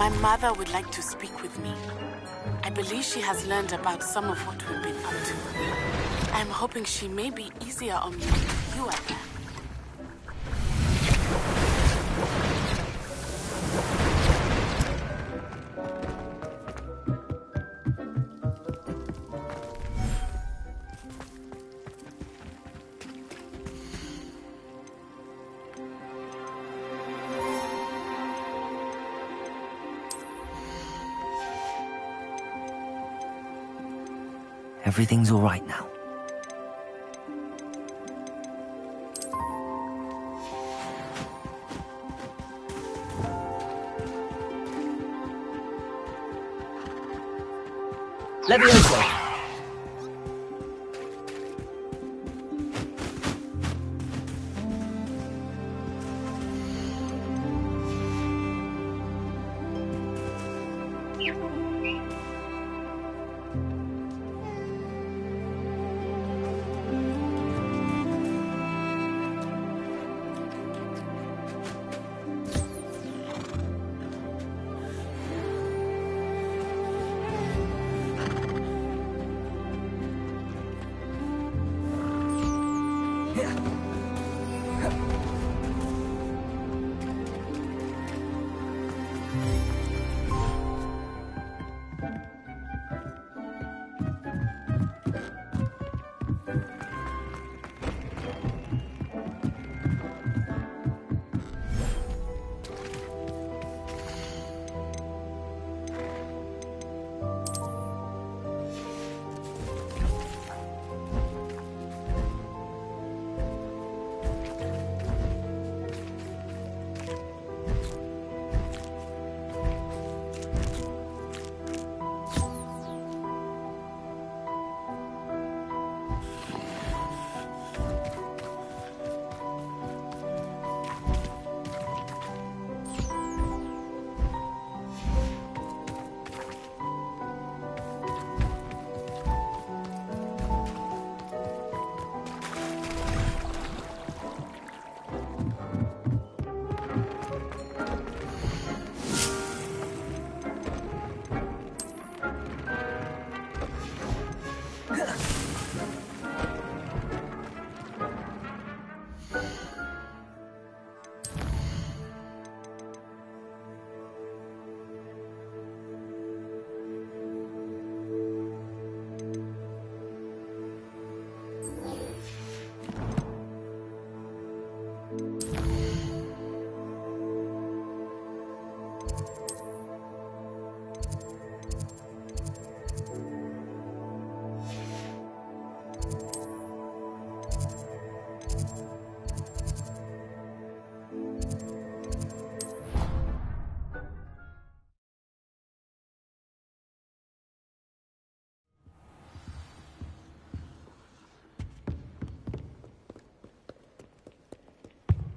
My mother would like to speak with me. I believe she has learned about some of what we've been up to. I'm hoping she may be easier on me if you are there. Everything's all right now. Levioso!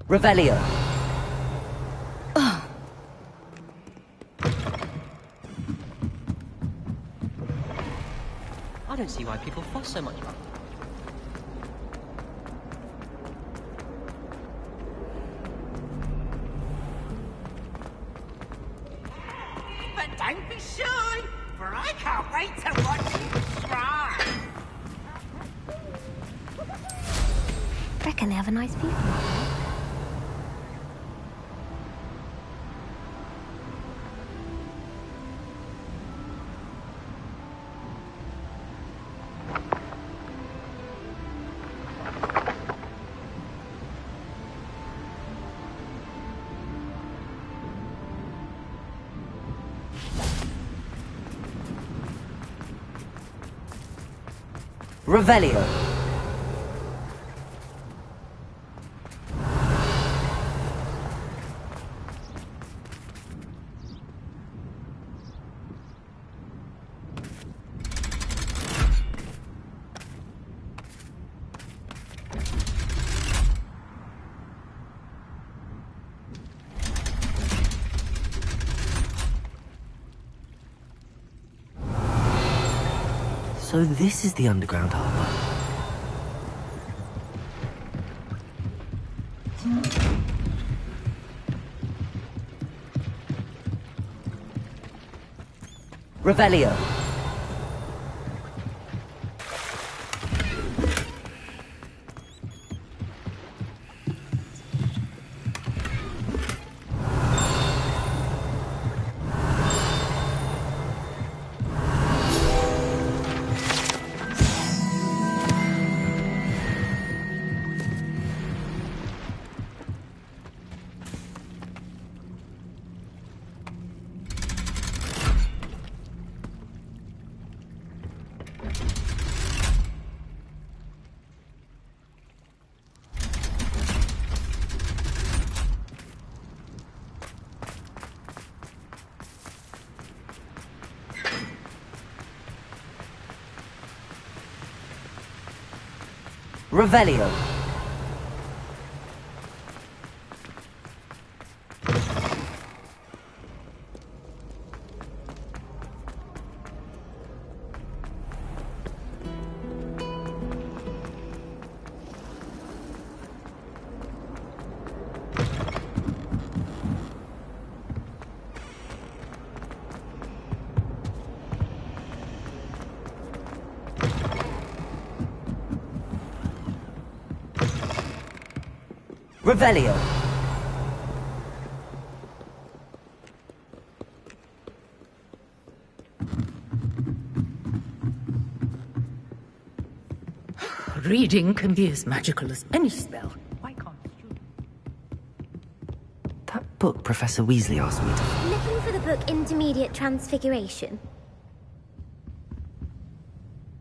Revelio. I don't see why people fuss so much. But don't be shy, for I can't wait to watch you try. Reckon they have a nice view from up there. Revelio. So this is the underground harbour. Revelio. Revelio. Revelio. Reading can be as magical as any spell. Why can't you? That book Professor Weasley asked me to... Looking for the book Intermediate Transfiguration?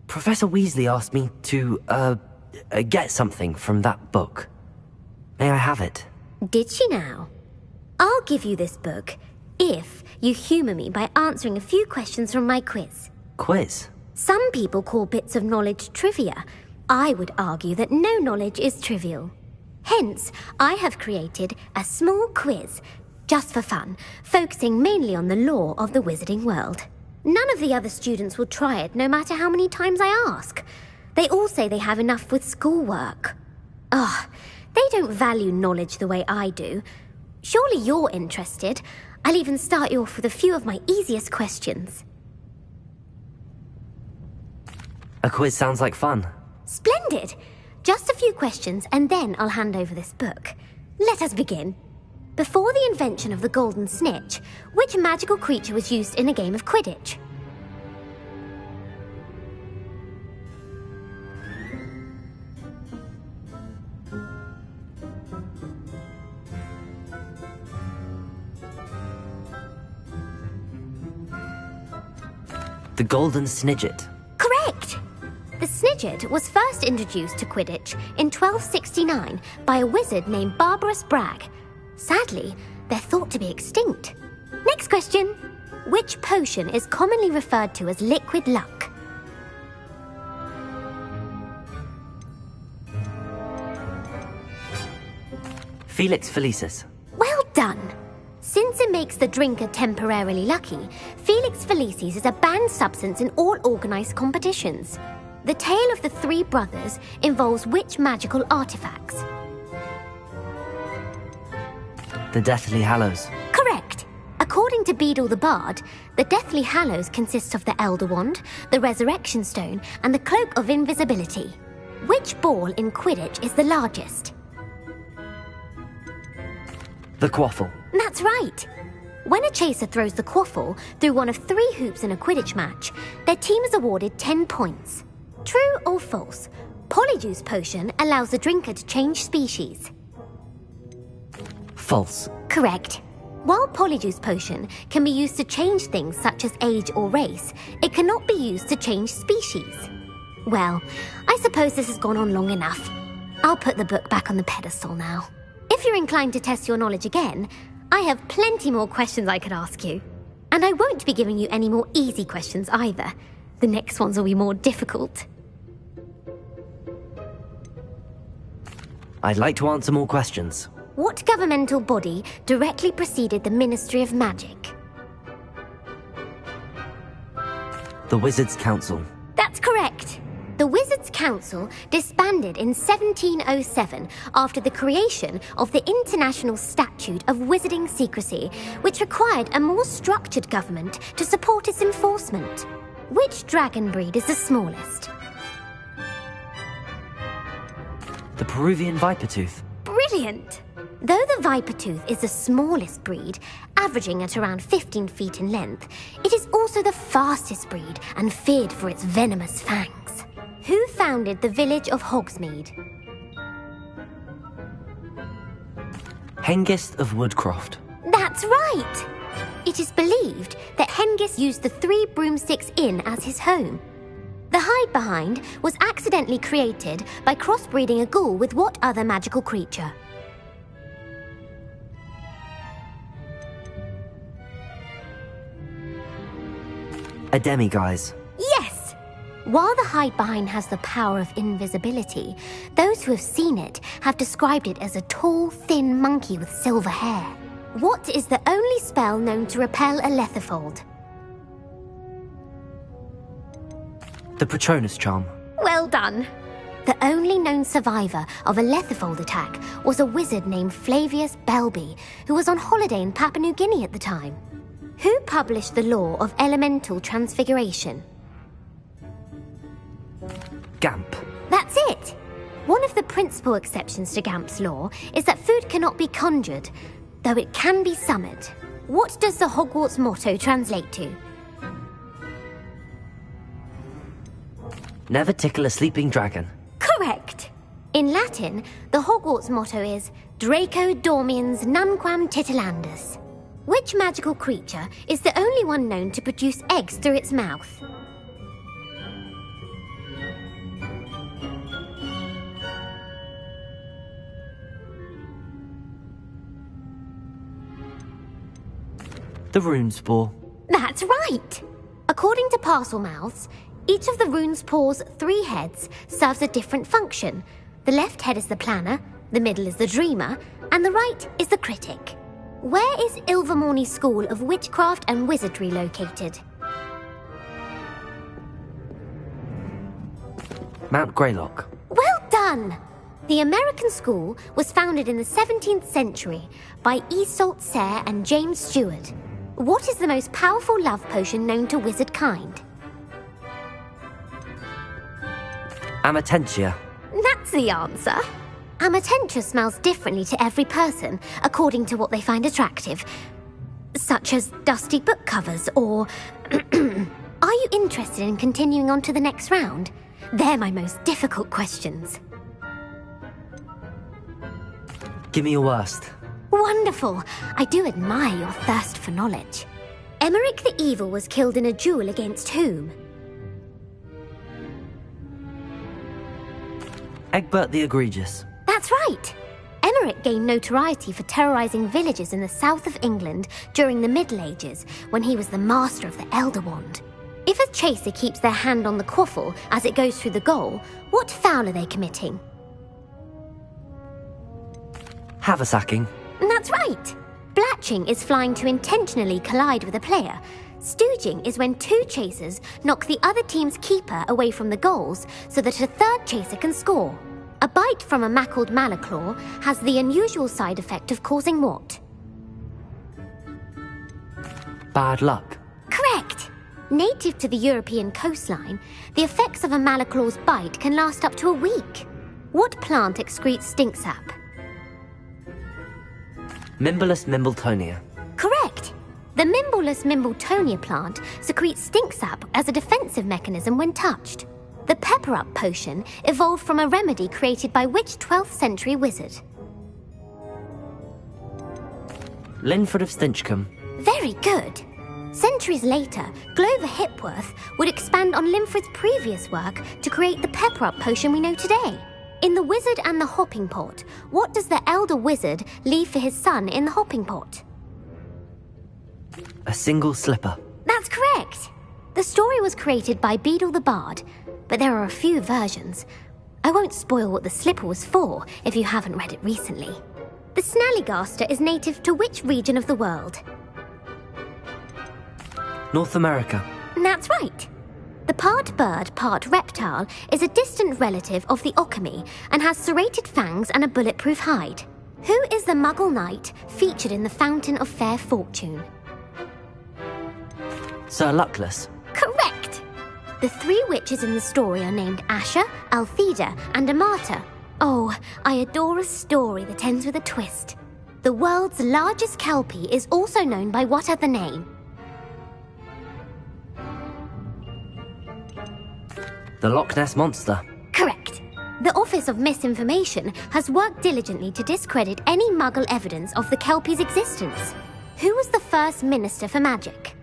Professor Weasley asked me to, get something from that book. May I have it? Did she now? I'll give you this book if you humour me by answering a few questions from my quiz. Quiz? Some people call bits of knowledge trivia. I would argue that no knowledge is trivial. Hence, I have created a small quiz, just for fun, focusing mainly on the lore of the wizarding world. None of the other students will try it, no matter how many times I ask. They all say they have enough with schoolwork. Ugh. They don't value knowledge the way I do. Surely you're interested. I'll even start you off with a few of my easiest questions. A quiz sounds like fun. Splendid! Just a few questions and then I'll hand over this book. Let us begin. Before the invention of the golden snitch, which magical creature was used in a game of Quidditch? The Golden Snidget. Correct! The Snidget was first introduced to Quidditch in 1269 by a wizard named Barbarous Bragg. Sadly, they're thought to be extinct. Next question. Which potion is commonly referred to as liquid luck? Felix Felicis. Well done! Since it makes the drinker temporarily lucky, Felix Felicis is a banned substance in all organised competitions. The tale of the three brothers involves which magical artifacts? The Deathly Hallows. Correct! According to Beedle the Bard, the Deathly Hallows consists of the Elder Wand, the Resurrection Stone, and the Cloak of Invisibility. Which ball in Quidditch is the largest? The Quaffle. That's right! When a chaser throws the quaffle through one of 3 hoops in a Quidditch match, their team is awarded 10 points. True or false? Polyjuice Potion allows the drinker to change species. False. Correct. While Polyjuice Potion can be used to change things such as age or race, it cannot be used to change species. Well, I suppose this has gone on long enough. I'll put the book back on the pedestal now. If you're inclined to test your knowledge again, I have plenty more questions I could ask you. And I won't be giving you any more easy questions either. The next ones will be more difficult. I'd like to answer more questions. What governmental body directly preceded the Ministry of Magic? The Wizards' Council. That's correct. The Wizards' Council Council disbanded in 1707 after the creation of the International Statute of Wizarding Secrecy, which required a more structured government to support its enforcement. Which dragon breed is the smallest? The Peruvian Vipertooth. Brilliant! Though the Vipertooth is the smallest breed, averaging at around 15 feet in length, it is also the fastest breed and feared for its venomous fangs. Who founded the village of Hogsmeade? Hengist of Woodcroft. That's right! It is believed that Hengist used the Three Broomsticks Inn as his home. The hide-behind was accidentally created by crossbreeding a ghoul with what other magical creature? A demiguise. Yes! While the hide-behind has the power of invisibility, those who have seen it have described it as a tall, thin monkey with silver hair. What is the only spell known to repel a letherfold? The Patronus charm. Well done! The only known survivor of a letherfold attack was a wizard named Flavius Belby, who was on holiday in Papua New Guinea at the time. Who published the law of elemental transfiguration? Gamp. That's it! One of the principal exceptions to Gamp's law is that food cannot be conjured, though it can be summoned. What does the Hogwarts motto translate to? Never tickle a sleeping dragon. Correct! In Latin, the Hogwarts motto is Draco Dormiens Nunquam Titilandus. Which magical creature is the only one known to produce eggs through its mouth? The Runespore. That's right! According to Parselmouths, each of the Runespore's 3 heads serves a different function. The left head is the planner, the middle is the dreamer, and the right is the critic. Where is Ilvermorny School of Witchcraft and Wizardry located? Mount Greylock. Well done! The American school was founded in the 17th century by Iseult Sayre and James Stewart. What is the most powerful love potion known to wizard kind? Amatentia. That's the answer. Amatentia smells differently to every person, according to what they find attractive. Such as dusty book covers, or... Are you interested in continuing on to the next round? They're my most difficult questions. Give me your worst. Wonderful! I do admire your thirst for knowledge. Emeric the Evil was killed in a duel against whom? Egbert the Egregious. That's right! Emeric gained notoriety for terrorising villages in the south of England during the Middle Ages, when he was the master of the Elder Wand. If a chaser keeps their hand on the quaffle as it goes through the goal, what foul are they committing? Haversacking. That's right! Blatching is flying to intentionally collide with a player. Stooging is when 2 chasers knock the other team's keeper away from the goals so that a third chaser can score. A bite from a mackled malaclaw has the unusual side effect of causing what? Bad luck. Correct! Native to the European coastline, the effects of a malaclaw's bite can last up to a week. What plant excretes stink sap? Mimblus Mimbletonia. Correct! The Mimblus Mimbletonia plant secretes stink sap as a defensive mechanism when touched. The Pepper-Up potion evolved from a remedy created by which 12th century wizard? Linford of Stinchcombe. Very good! Centuries later, Glover Hipworth would expand on Linford's previous work to create the Pepper-Up potion we know today. In The Wizard and the Hopping Pot, what does the elder wizard leave for his son in the hopping pot? A single slipper. That's correct! The story was created by Beadle the Bard, but there are a few versions. I won't spoil what the slipper was for if you haven't read it recently. The Snallygaster is native to which region of the world? North America. That's right. The part bird, part reptile is a distant relative of the Occamy and has serrated fangs and a bulletproof hide. Who is the Muggle knight featured in the Fountain of Fair Fortune? Sir Luckless. Correct! The 3 witches in the story are named Asha, Altheda, and Amata. Oh, I adore a story that ends with a twist. The world's largest kelpie is also known by what other name? The Loch Ness Monster. Correct. The Office of Misinformation has worked diligently to discredit any Muggle evidence of the kelpie's existence. Who was the first Minister for Magic?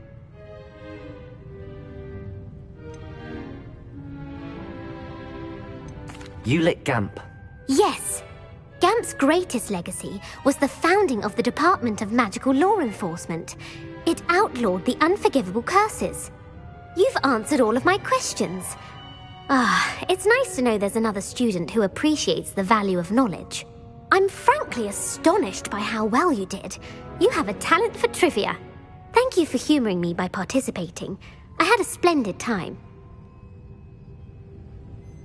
Ulick Gamp. Yes. Gamp's greatest legacy was the founding of the Department of Magical Law Enforcement. It outlawed the unforgivable curses. You've answered all of my questions. It's nice to know there's another student who appreciates the value of knowledge. I'm frankly astonished by how well you did. You have a talent for trivia. Thank you for humouring me by participating. I had a splendid time.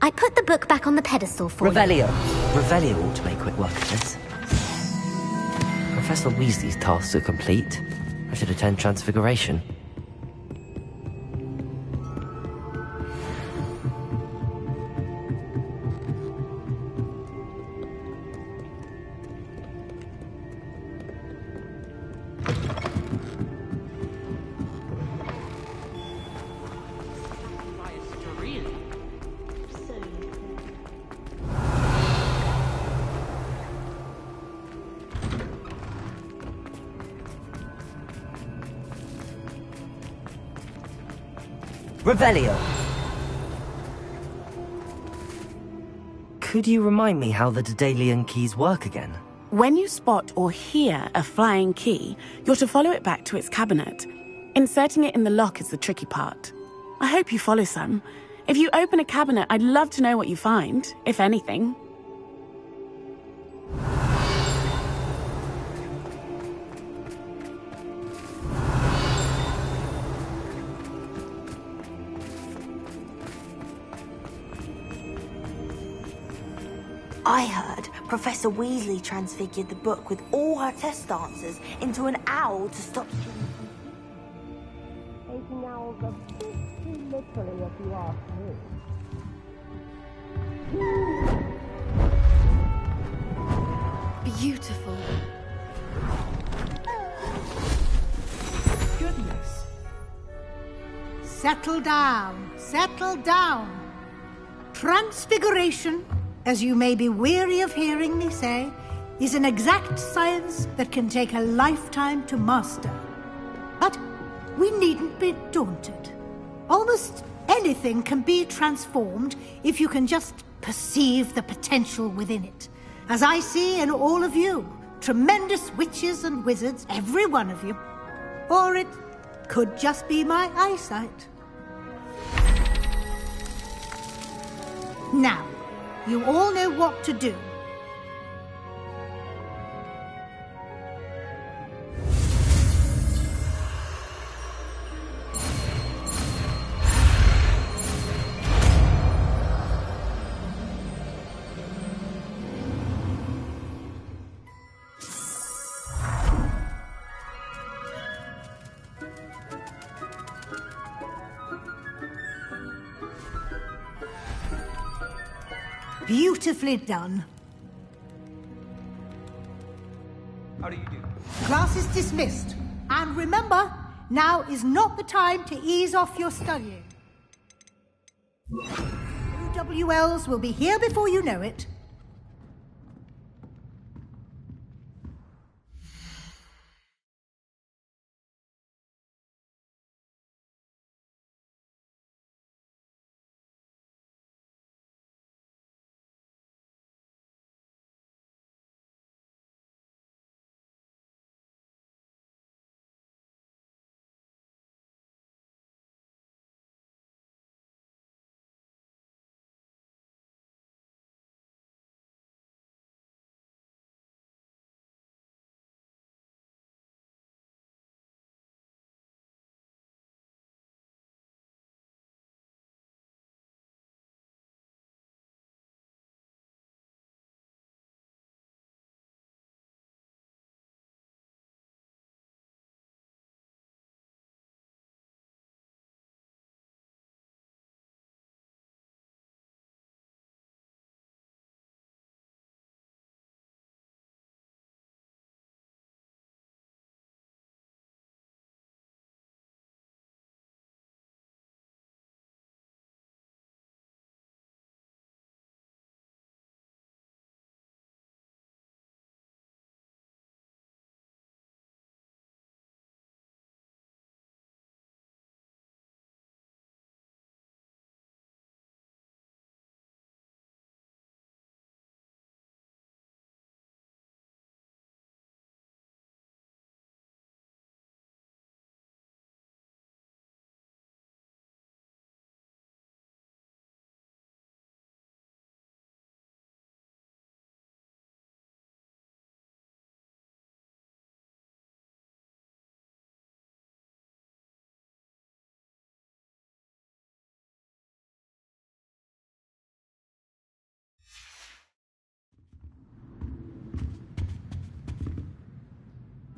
I put the book back on the pedestal for Revelio. Revelio ought to make quick work of this. Professor Weasley's tasks are complete. I should attend Transfiguration. Revelio! Could you remind me how the Daedalian keys work again? When you spot or hear a flying key, you're to follow it back to its cabinet. Inserting it in the lock is the tricky part. I hope you follow some. If you open a cabinet, I'd love to know what you find, if anything. I heard Professor Weasley transfigured the book with all her test answers into an owl to stop students from taking owls a bit too literally, if you ask me. Beautiful. Goodness. Settle down. Settle down. Transfiguration, as you may be weary of hearing me say, is an exact science that can take a lifetime to master. But we needn't be daunted. Almost anything can be transformed if you can just perceive the potential within it. As I see in all of you, tremendous witches and wizards, every one of you. Or it could just be my eyesight. Now, you all know what to do. Beautifully done. How do you do? Class is dismissed. And remember, now is not the time to ease off your studying. UWLs will be here before you know it.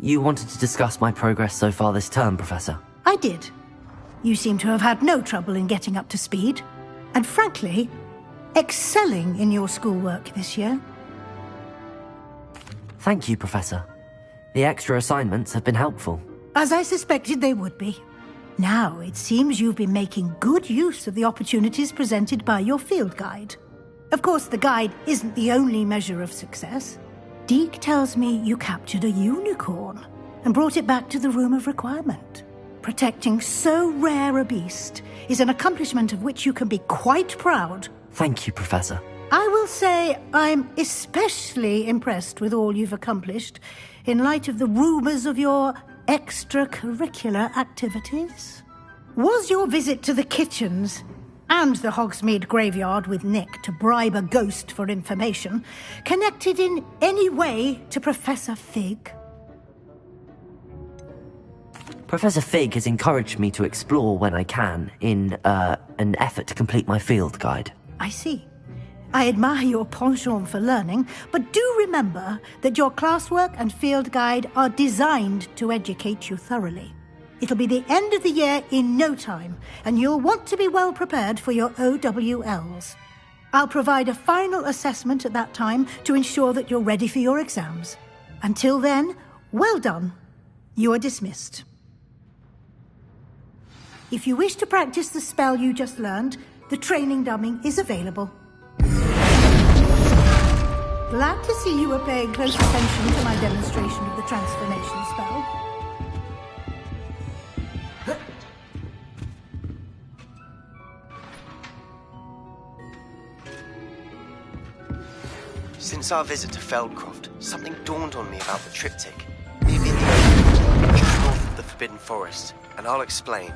You wanted to discuss my progress so far this term, Professor? I did. You seem to have had no trouble in getting up to speed, and frankly, excelling in your schoolwork this year. Thank you, Professor. The extra assignments have been helpful. As I suspected they would be. Now, it seems you've been making good use of the opportunities presented by your field guide. Of course, the guide isn't the only measure of success. Deke tells me you captured a unicorn and brought it back to the Room of Requirement. Protecting so rare a beast is an accomplishment of which you can be quite proud. Thank you, Professor. I will say I'm especially impressed with all you've accomplished in light of the rumours of your extracurricular activities. Was your visit to the kitchens and the Hogsmeade graveyard with Nick to bribe a ghost for information connected in any way to Professor Fig? Professor Fig has encouraged me to explore when I can in an effort to complete my field guide. I see. I admire your penchant for learning, but do remember that your classwork and field guide are designed to educate you thoroughly. It'll be the end of the year in no time, and you'll want to be well prepared for your OWLs. I'll provide a final assessment at that time to ensure that you're ready for your exams. Until then, well done. You are dismissed. If you wish to practice the spell you just learned, the training dummy is available. Glad to see you are paying close attention to my demonstration of the transformation spell. Since our visit to Feldcroft, something dawned on me about the triptych. Maybe in the open, just north of the Forbidden Forest, and I'll explain.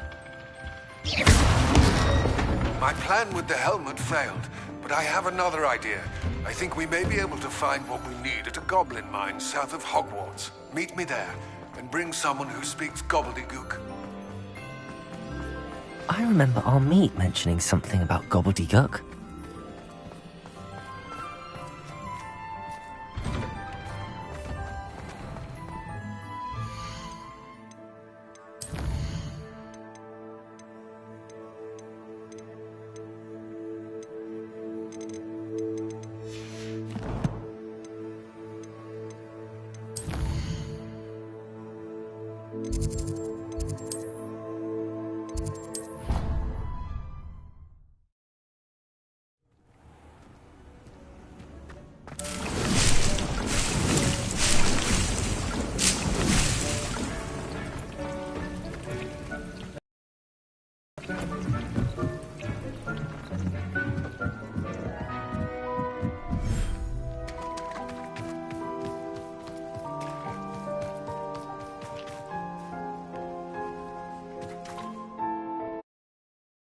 My plan with the helmet failed, but I have another idea. I think we may be able to find what we need at a goblin mine south of Hogwarts. Meet me there, and bring someone who speaks gobbledygook. I remember our meet mentioning something about gobbledygook.